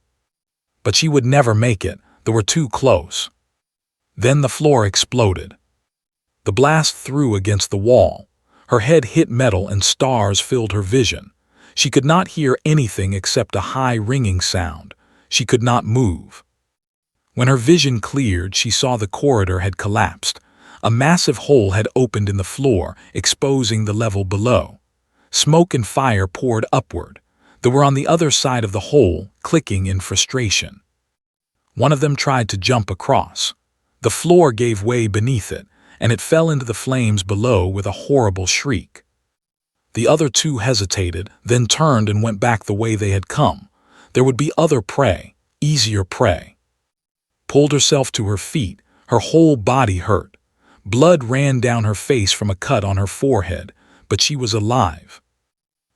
But she would never make it. They were too close. Then the floor exploded. The blast threw against the wall. Her head hit metal and stars filled her vision. She could not hear anything except a high ringing sound. She could not move. When her vision cleared, she saw the corridor had collapsed. A massive hole had opened in the floor, exposing the level below. Smoke and fire poured upward. They were on the other side of the hole, clicking in frustration. One of them tried to jump across. The floor gave way beneath it, and it fell into the flames below with a horrible shriek. The other 2 hesitated, then turned and went back the way they had come. There would be other prey, easier prey. Pulled herself to her feet, her whole body hurt. Blood ran down her face from a cut on her forehead, but she was alive.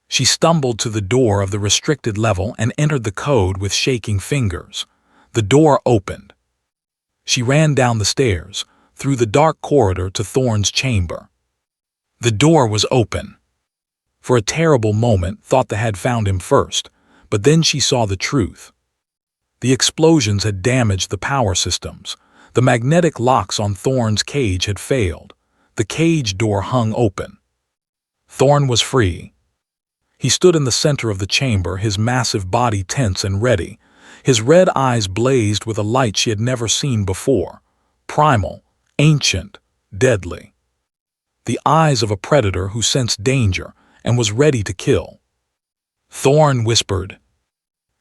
She stumbled to the door of the restricted level and entered the code with shaking fingers. The door opened. She ran down the stairs, through the dark corridor to Thorn's chamber. The door was open. For a terrible moment, thought they had found him first, but then she saw the truth. The explosions had damaged the power systems. The magnetic locks on Thorn's cage had failed. The cage door hung open. Thorn was free. He stood in the center of the chamber, his massive body tense and ready. His red eyes blazed with a light she had never seen before. Primal, ancient, deadly. The eyes of a predator who sensed danger and was ready to kill. Thorn whispered.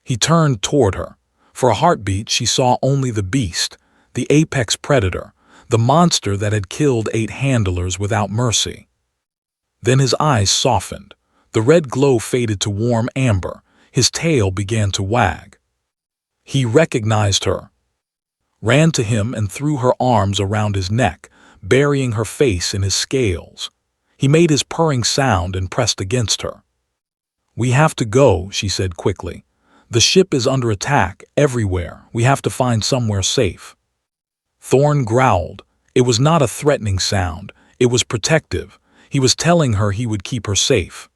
He turned toward her. For a heartbeat, she saw only the beast, the apex predator, the monster that had killed 8 handlers without mercy. Then his eyes softened. The red glow faded to warm amber. His tail began to wag. He recognized her, ran to him and threw her arms around his neck, burying her face in his scales. He made his purring sound and pressed against her. "We have to go," she said quickly. "The ship is under attack everywhere. We have to find somewhere safe." Thorn growled. It was not a threatening sound. It was protective. He was telling her he would keep her safe.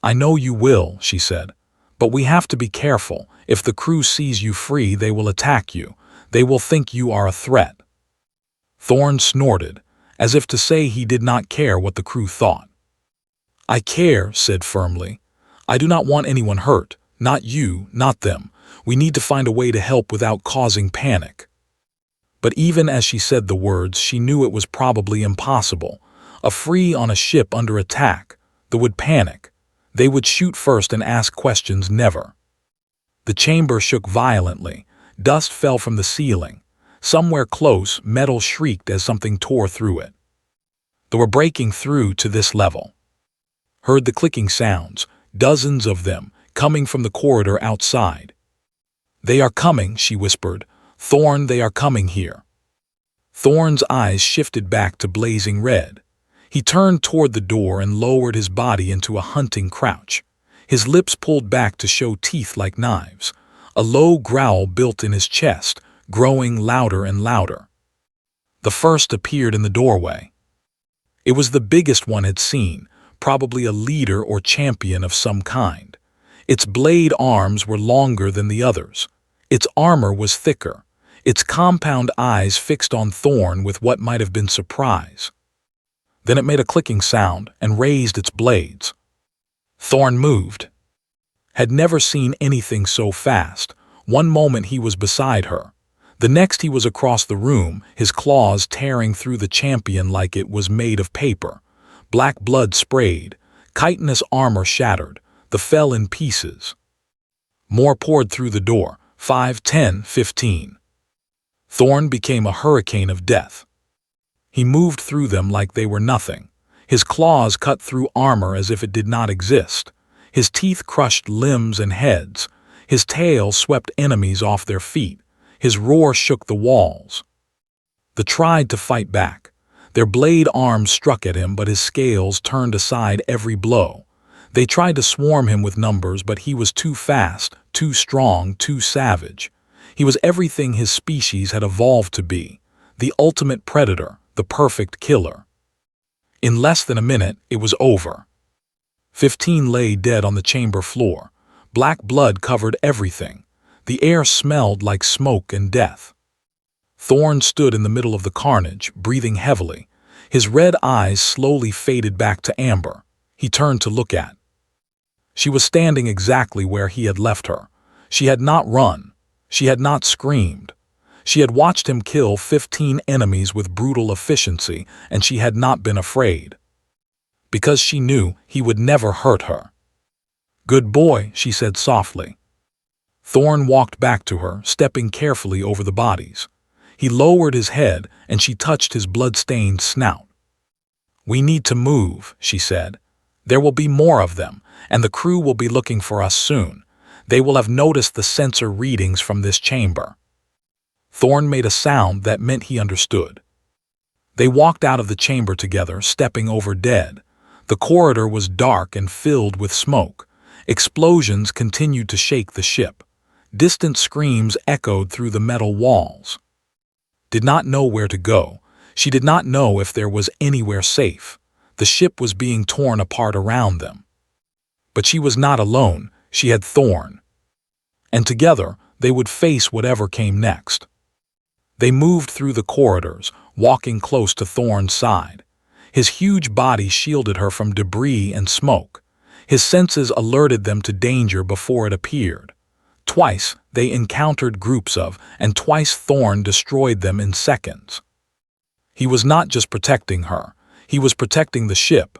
"I know you will," she said. "But we have to be careful. If the crew sees you free, they will attack you. They will think you are a threat." Thorn snorted, as if to say he did not care what the crew thought. "I care," said firmly. "I do not want anyone hurt. Not you, not them. We need to find a way to help without causing panic." But even as she said the words, she knew it was probably impossible. A free on a ship under attack, they would panic. They would shoot first and ask questions never. The chamber shook violently. Dust fell from the ceiling. Somewhere close, metal shrieked as something tore through it. They were breaking through to this level. Heard the clicking sounds, dozens of them, coming from the corridor outside. "They are coming," she whispered. "Thorn, they are coming here." Thorn's eyes shifted back to blazing red. He turned toward the door and lowered his body into a hunting crouch. His lips pulled back to show teeth like knives. A low growl built in his chest, growing louder and louder. The first appeared in the doorway. It was the biggest one had seen, probably a leader or champion of some kind. Its blade arms were longer than the others. Its armor was thicker. Its compound eyes fixed on Thorn with what might have been surprise. Then it made a clicking sound and raised its blades. Thorn moved. Had never seen anything so fast. One moment he was beside her. The next he was across the room, his claws tearing through the champion like it was made of paper. Black blood sprayed. Chitinous armor shattered. The fell in pieces. More poured through the door. 5, 10, 15. Thorn became a hurricane of death. He moved through them like they were nothing. His claws cut through armor as if it did not exist. His teeth crushed limbs and heads. His tail swept enemies off their feet. His roar shook the walls. They tried to fight back. Their blade arms struck at him, but his scales turned aside every blow. They tried to swarm him with numbers, but he was too fast, too strong, too savage. He was everything his species had evolved to be. The ultimate predator, the perfect killer. In less than a minute, it was over. 15 lay dead on the chamber floor. Black blood covered everything. The air smelled like smoke and death. Thorn stood in the middle of the carnage, breathing heavily. His red eyes slowly faded back to amber. He turned to look at. She was standing exactly where he had left her. She had not run. She had not screamed. She had watched him kill 15 enemies with brutal efficiency, and she had not been afraid. Because she knew he would never hurt her. "Good boy," she said softly. Thorn walked back to her, stepping carefully over the bodies. He lowered his head, and she touched his blood-stained snout. "We need to move," she said. "There will be more of them, and the crew will be looking for us soon. They will have noticed the sensor readings from this chamber." Thorn made a sound that meant he understood. They walked out of the chamber together, stepping over dead. The corridor was dark and filled with smoke. Explosions continued to shake the ship. Distant screams echoed through the metal walls. Did not know where to go. She did not know if there was anywhere safe. The ship was being torn apart around them. But she was not alone. She had Thorn. And together, they would face whatever came next. They moved through the corridors, walking close to Thorn's side. His huge body shielded her from debris and smoke. His senses alerted them to danger before it appeared. Twice they encountered groups of, and twice Thorn destroyed them in seconds. He was not just protecting her, he was protecting the ship.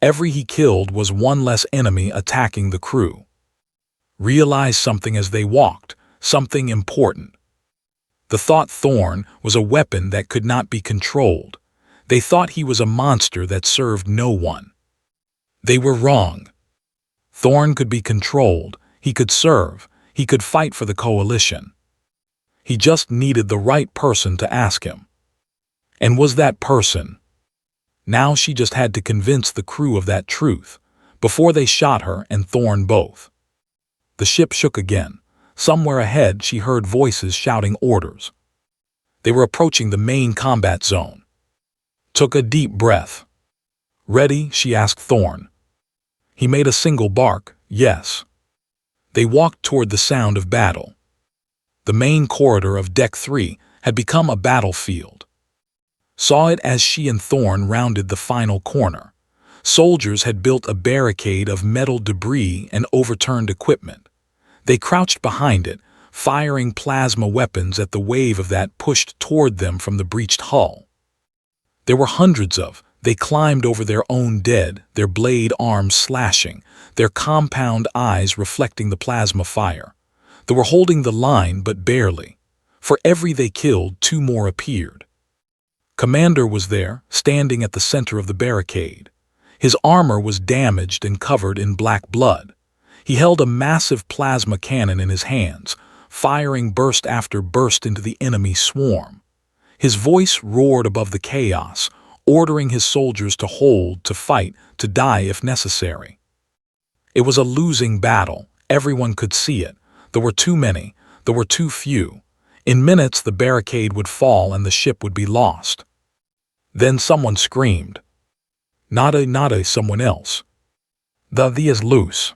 Every he killed was one less enemy attacking the crew. Realized something as they walked, something important. The thought Thorn was a weapon that could not be controlled. They thought he was a monster that served no one. They were wrong. Thorn could be controlled, he could serve, he could fight for the coalition. He just needed the right person to ask him. And was that person? Now she just had to convince the crew of that truth, before they shot her and Thorn both. The ship shook again. Somewhere ahead she heard voices shouting orders. They were approaching the main combat zone. Took a deep breath. "Ready?" she asked Thorn. He made a single bark, "Yes." They walked toward the sound of battle. The main corridor of Deck 3 had become a battlefield. Saw it as she and Thorn rounded the final corner. Soldiers had built a barricade of metal debris and overturned equipment. They crouched behind it, firing plasma weapons at the wave of that pushed toward them from the breached hull. There were hundreds of. They climbed over their own dead, their blade arms slashing, their compound eyes reflecting the plasma fire. They were holding the line, but barely. For every they killed, two more appeared. Commander was there, standing at the center of the barricade. His armor was damaged and covered in black blood. He held a massive plasma cannon in his hands, firing burst after burst into the enemy swarm. His voice roared above the chaos, ordering his soldiers to hold, to fight, to die if necessary. It was a losing battle. Everyone could see it. There were too many. There were too few. In minutes the barricade would fall and the ship would be lost. Then someone screamed. Nada, someone else. The is loose.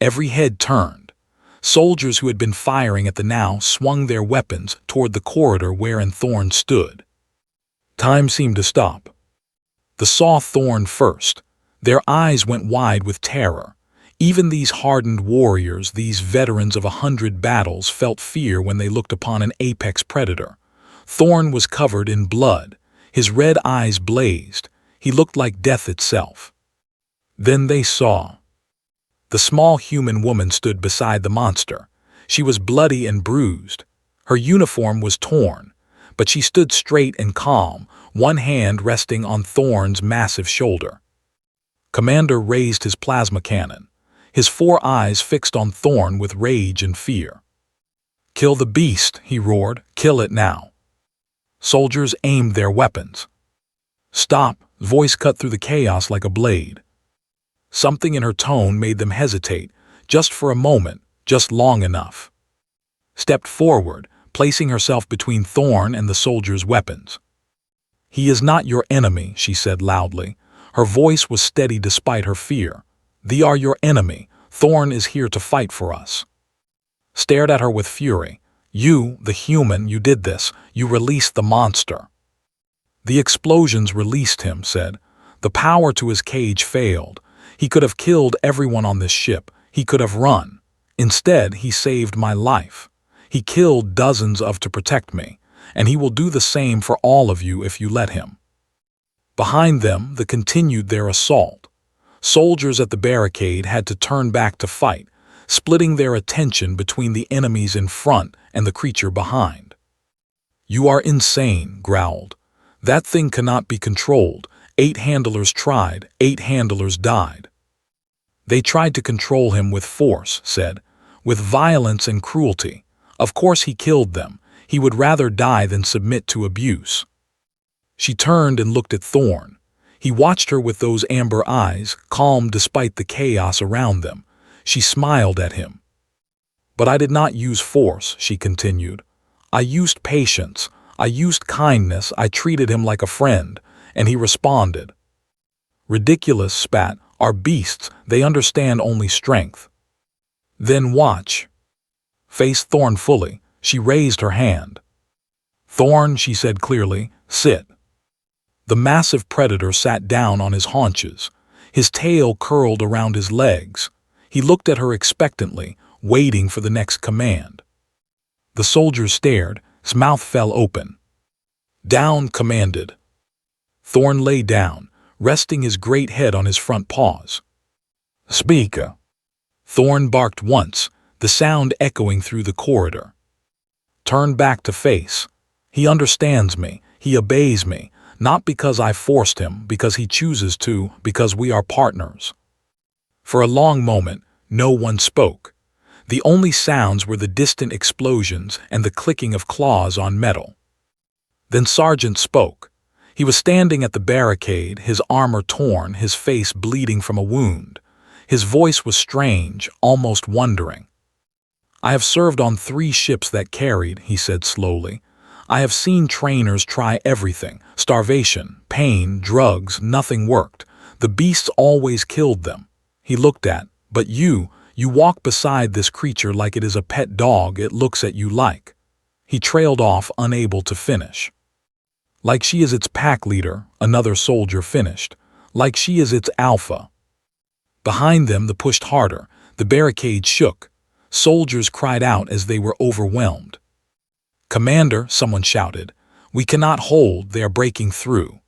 Every head turned. Soldiers who had been firing at the now swung their weapons toward the corridor wherein Thorn stood. Time seemed to stop. They saw Thorn first. Their eyes went wide with terror. Even these hardened warriors, these veterans of 100 battles, felt fear when they looked upon an apex predator. Thorn was covered in blood. His red eyes blazed. He looked like death itself. Then they saw. The small human woman stood beside the monster. She was bloody and bruised. Her uniform was torn, but she stood straight and calm, one hand resting on Thorn's massive shoulder. Commander raised his plasma cannon, his 4 eyes fixed on Thorn with rage and fear. "Kill the beast," he roared. "Kill it now." Soldiers aimed their weapons. "Stop," voice cut through the chaos like a blade. Something in her tone made them hesitate, just for a moment, just long enough. Stepped forward, placing herself between Thorn and the soldiers' weapons. "He is not your enemy," she said loudly. Her voice was steady despite her fear. "They are your enemy. Thorn is here to fight for us." Stared at her with fury. "You, the human, you did this. You released the monster." "The explosions released him," said. "The power to his cage failed. He could have killed everyone on this ship. He could have run. Instead, he saved my life. He killed dozens to protect me, and he will do the same for all of you if you let him." Behind them, they continued their assault. Soldiers at the barricade had to turn back to fight, splitting their attention between the enemies in front and the creature behind. "You are insane," growled. "That thing cannot be controlled. 8 handlers tried, 8 handlers died." "They tried to control him with force," said, "with violence and cruelty. Of course he killed them. He would rather die than submit to abuse." She turned and looked at Thorn. He watched her with those amber eyes, calm despite the chaos around them. She smiled at him. "But I did not use force," she continued. "I used patience. I used kindness. I treated him like a friend." And he responded. "Ridiculous," spat. "Our beasts, they understand only strength." "Then watch." Face Thorn fully. She raised her hand. "Thorn," she said clearly, "sit." The massive predator sat down on his haunches. His tail curled around his legs. He looked at her expectantly, waiting for the next command. The soldier stared. His mouth fell open. "Down," commanded. Thorn lay down, resting his great head on his front paws. "Speak." Thorn barked once, the sound echoing through the corridor. "Turn back to face. He understands me. He obeys me. Not because I forced him, because he chooses to, because we are partners." For a long moment, no one spoke. The only sounds were the distant explosions and the clicking of claws on metal. Then Sergeant spoke. He was standing at the barricade, his armor torn, his face bleeding from a wound. His voice was strange, almost wondering. "I have served on 3 ships that carried," he said slowly. "I have seen trainers try everything. Starvation, pain, drugs, nothing worked. The beasts always killed them." He looked at, "But you walk beside this creature like it is a pet dog it looks at you like." He trailed off, unable to finish. "Like she is its pack leader," another soldier finished. "Like she is its alpha." Behind them, they pushed harder. The barricade shook. Soldiers cried out as they were overwhelmed. "Commander," someone shouted, "we cannot hold, they are breaking through."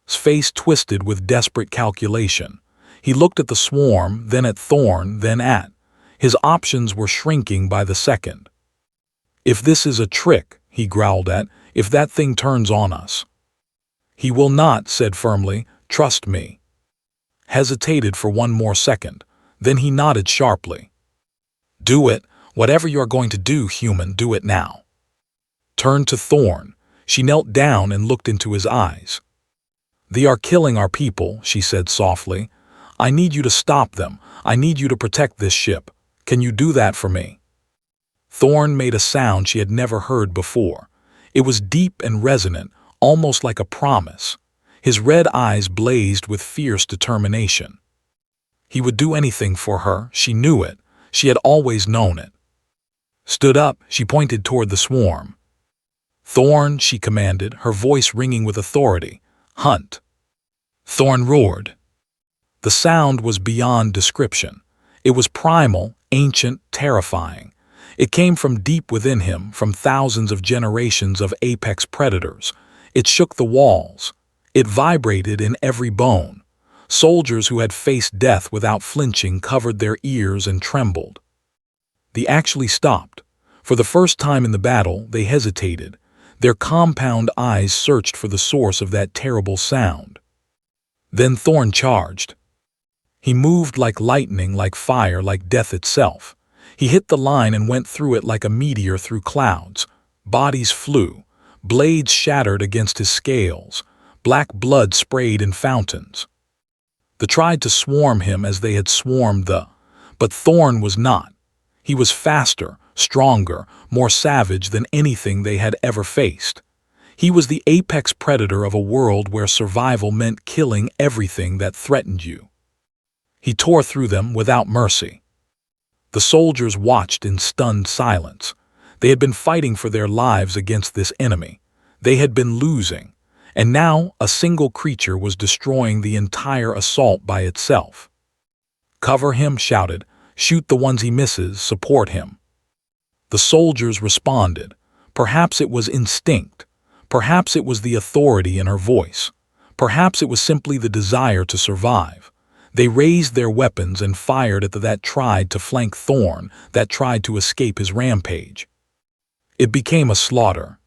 His face twisted with desperate calculation. He looked at the swarm, then at Thorn, then at. His options were shrinking by the second. "If this is a trick," he growled at, "if that thing turns on us." "He will not," said firmly, "trust me." Hesitated for one more second. Then he nodded sharply. "Do it. Whatever you are going to do, human, do it now." Turned to Thorn. She knelt down and looked into his eyes. "They are killing our people," she said softly. "I need you to stop them. I need you to protect this ship. Can you do that for me?" Thorn made a sound she had never heard before. It was deep and resonant, almost like a promise. His red eyes blazed with fierce determination. He would do anything for her, she knew it. She had always known it. Stood up, she pointed toward the swarm. "Thorn," she commanded, her voice ringing with authority. "Hunt." Thorn roared. The sound was beyond description. It was primal, ancient, terrifying. It came from deep within him, from thousands of generations of apex predators. It shook the walls. It vibrated in every bone. Soldiers who had faced death without flinching covered their ears and trembled. They actually stopped. For the first time in the battle, they hesitated. Their compound eyes searched for the source of that terrible sound. Then Thorn charged. He moved like lightning, like fire, like death itself. He hit the line and went through it like a meteor through clouds. Bodies flew. Blades shattered against his scales. Black blood sprayed in fountains. They tried to swarm him as they had swarmed but Thorn was not. He was faster, stronger, more savage than anything they had ever faced. He was the apex predator of a world where survival meant killing everything that threatened you. He tore through them without mercy. The soldiers watched in stunned silence. They had been fighting for their lives against this enemy. They had been losing. And now a single creature was destroying the entire assault by itself. "Cover him," shouted. "Shoot the ones he misses, support him." The soldiers responded. Perhaps it was instinct. Perhaps it was the authority in her voice. Perhaps it was simply the desire to survive. They raised their weapons and fired at that tried to flank Thorn, that tried to escape his rampage. It became a slaughter.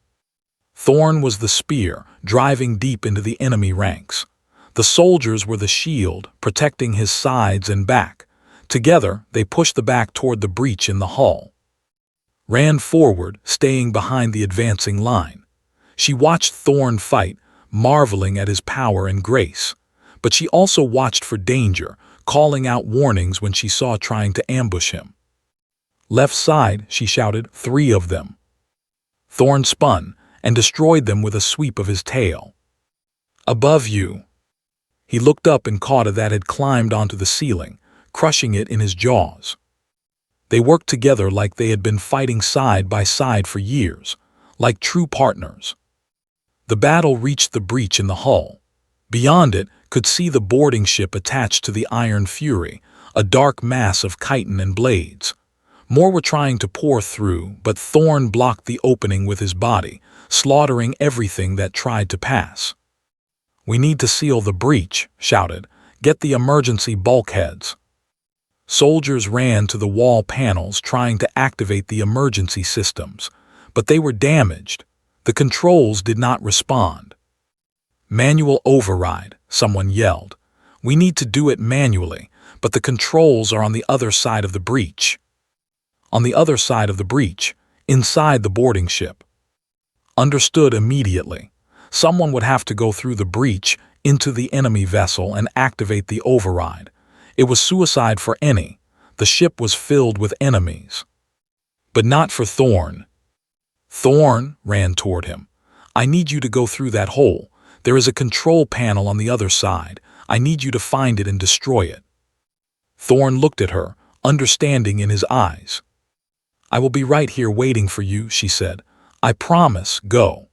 Thorn was the spear, driving deep into the enemy ranks. The soldiers were the shield, protecting his sides and back. Together, they pushed the back toward the breach in the hull. Ran forward, staying behind the advancing line. She watched Thorn fight, marveling at his power and grace. But she also watched for danger, calling out warnings when she saw trying to ambush him. "Left side," she shouted, "3 of them." Thorn spun and destroyed them with a sweep of his tail. "Above you." He looked up and caught a that had climbed onto the ceiling, crushing it in his jaws. They worked together like they had been fighting side by side for years, like true partners. The battle reached the breach in the hull. Beyond it could see the boarding ship attached to the Iron Fury, a dark mass of chitin and blades. More were trying to pour through, but Thorn blocked the opening with his body, slaughtering everything that tried to pass. "We need to seal the breach," shouted. "Get the emergency bulkheads." Soldiers ran to the wall panels trying to activate the emergency systems, but they were damaged. The controls did not respond. "Manual override," someone yelled. "We need to do it manually, but the controls are on the other side of the breach." On the other side of the breach, inside the boarding ship. Understood immediately. Someone would have to go through the breach into the enemy vessel and activate the override. It was suicide for any. The ship was filled with enemies. But not for Thorn. Thorn ran toward him. "I need you to go through that hole. There is a control panel on the other side. I need you to find it and destroy it." Thorn looked at her, understanding in his eyes. "I will be right here waiting for you," she said. "I promise, go."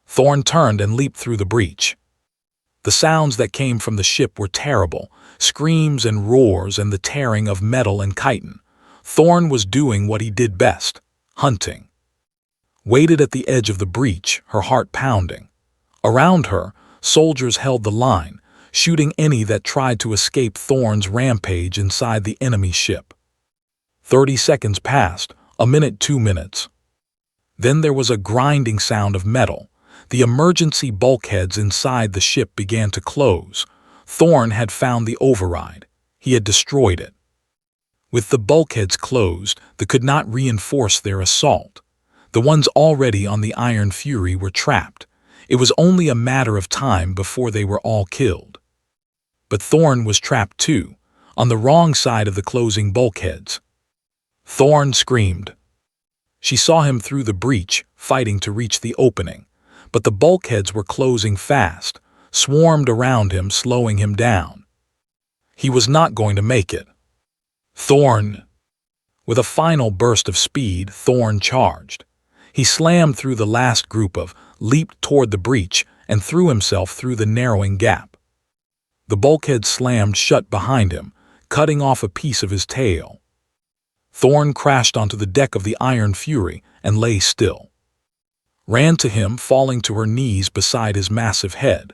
Thorn turned and leaped through the breach. The sounds that came from the ship were terrible, screams and roars and the tearing of metal and chitin. Thorn was doing what he did best, hunting. Waited at the edge of the breach, her heart pounding. Around her, soldiers held the line, shooting any that tried to escape Thorn's rampage inside the enemy ship. 30 seconds passed, a minute, 2 minutes. Then there was a grinding sound of metal. The emergency bulkheads inside the ship began to close. Thorn had found the override. He had destroyed it. With the bulkheads closed, they could not reinforce their assault. The ones already on the Iron Fury were trapped. It was only a matter of time before they were all killed. But Thorn was trapped too, on the wrong side of the closing bulkheads. Thorn screamed. She saw him through the breach, fighting to reach the opening. But the bulkheads were closing fast, swarmed around him, slowing him down. He was not going to make it. Thorn! With a final burst of speed, Thorn charged. He slammed through the last group leaped toward the breach, and threw himself through the narrowing gap. The bulkhead slammed shut behind him, cutting off a piece of his tail. Thorn crashed onto the deck of the Iron Fury and lay still. Ran to him, falling to her knees beside his massive head.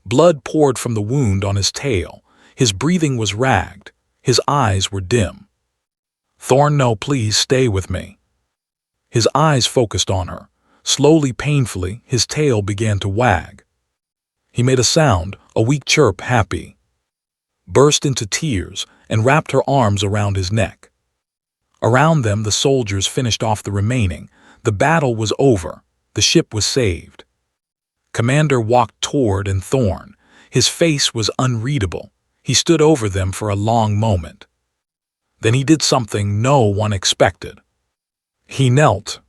Blood poured from the wound on his tail. His breathing was ragged. His eyes were dim. "Thorn, no, please stay with me." His eyes focused on her. Slowly, painfully, his tail began to wag. He made a sound, a weak chirp, happy. Burst into tears and wrapped her arms around his neck. Around them, the soldiers finished off the remaining. The battle was over. The ship was saved. Commander walked toward and Thorn. His face was unreadable. He stood over them for a long moment. Then he did something no one expected. He knelt.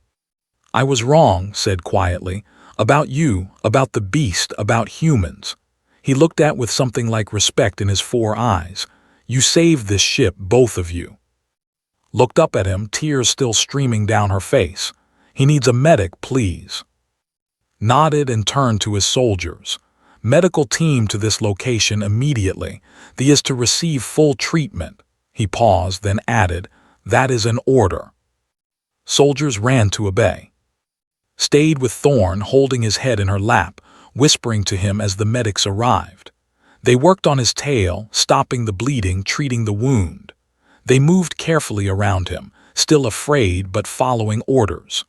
"I was wrong," said quietly, "about you, about the beast, about humans." He looked at with something like respect in his 4 eyes. "You saved this ship, both of you." Looked up at him, tears still streaming down her face. "He needs a medic, please." Nodded and turned to his soldiers. "Medical team to this location immediately. The is to receive full treatment." He paused, then added, "That is an order." Soldiers ran to obey. Stayed with Thorn, holding his head in her lap, whispering to him as the medics arrived. They worked on his tail, stopping the bleeding, treating the wound. They moved carefully around him, still afraid but following orders.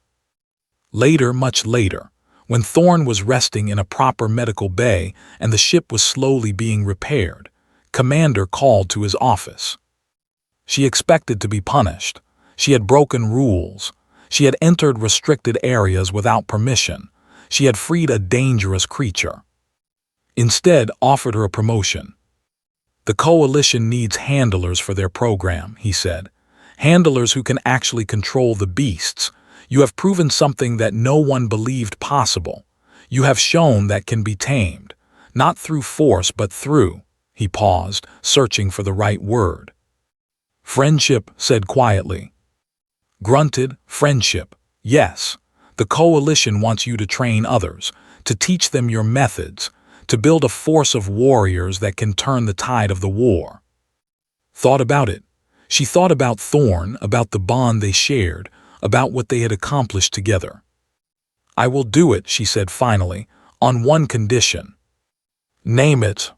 Later, much later, when Thorn was resting in a proper medical bay and the ship was slowly being repaired, Commander called to his office. She expected to be punished. She had broken rules. She had entered restricted areas without permission. She had freed a dangerous creature. Instead, offered her a promotion. "The coalition needs handlers for their program," he said. "Handlers who can actually control the beasts. You have proven something that no one believed possible. You have shown that can be tamed. Not through force, but through—" He paused, searching for the right word. "Friendship," said quietly. Grunted, "Friendship. Yes. The coalition wants you to train others, to teach them your methods, to build a force of warriors that can turn the tide of the war." Thought about it. She thought about Thorn, about the bond they shared, about what they had accomplished together. "I will do it," she said finally, "on one condition." "Name it."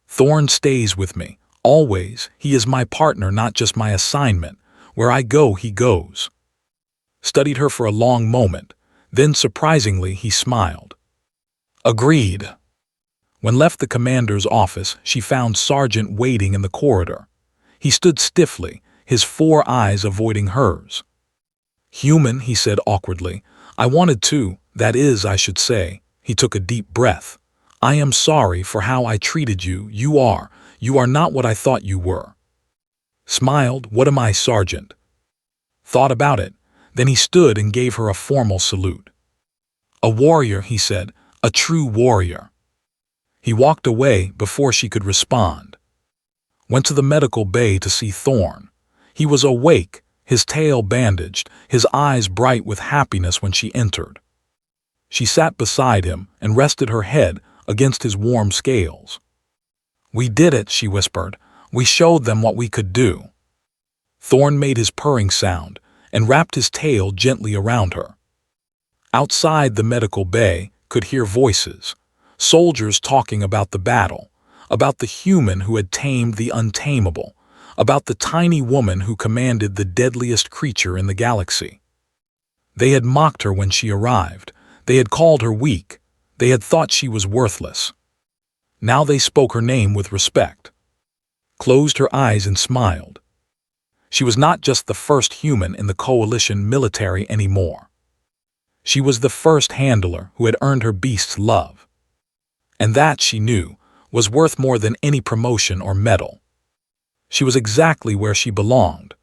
"Thorn stays with me, always. He is my partner, not just my assignment. Where I go, he goes." Studied her for a long moment, then surprisingly he smiled. "Agreed." When left the commander's office, she found Sergeant waiting in the corridor. He stood stiffly, his 4 eyes avoiding hers. "Human," he said awkwardly. "I wanted to, that is, I should say." He took a deep breath. "I am sorry for how I treated you. You are not what I thought you were." Smiled. "What am I, Sergeant?" Thought about it. Then he stood and gave her a formal salute. "A warrior," he said, "a true warrior." He walked away before she could respond. Went to the medical bay to see Thorn. He was awake, his tail bandaged, his eyes bright with happiness when she entered. She sat beside him and rested her head against his warm scales. "We did it," she whispered. "We showed them what we could do." Thorn made his purring sound and wrapped his tail gently around her. Outside the medical bay, could hear voices. Soldiers talking about the battle, about the human who had tamed the untamable, about the tiny woman who commanded the deadliest creature in the galaxy. They had mocked her when she arrived. They had called her weak. They had thought she was worthless. Now they spoke her name with respect. Closed her eyes and smiled. She was not just the first human in the coalition military anymore. She was the first handler who had earned her beast's love. And that, she knew, was worth more than any promotion or medal. She was exactly where she belonged,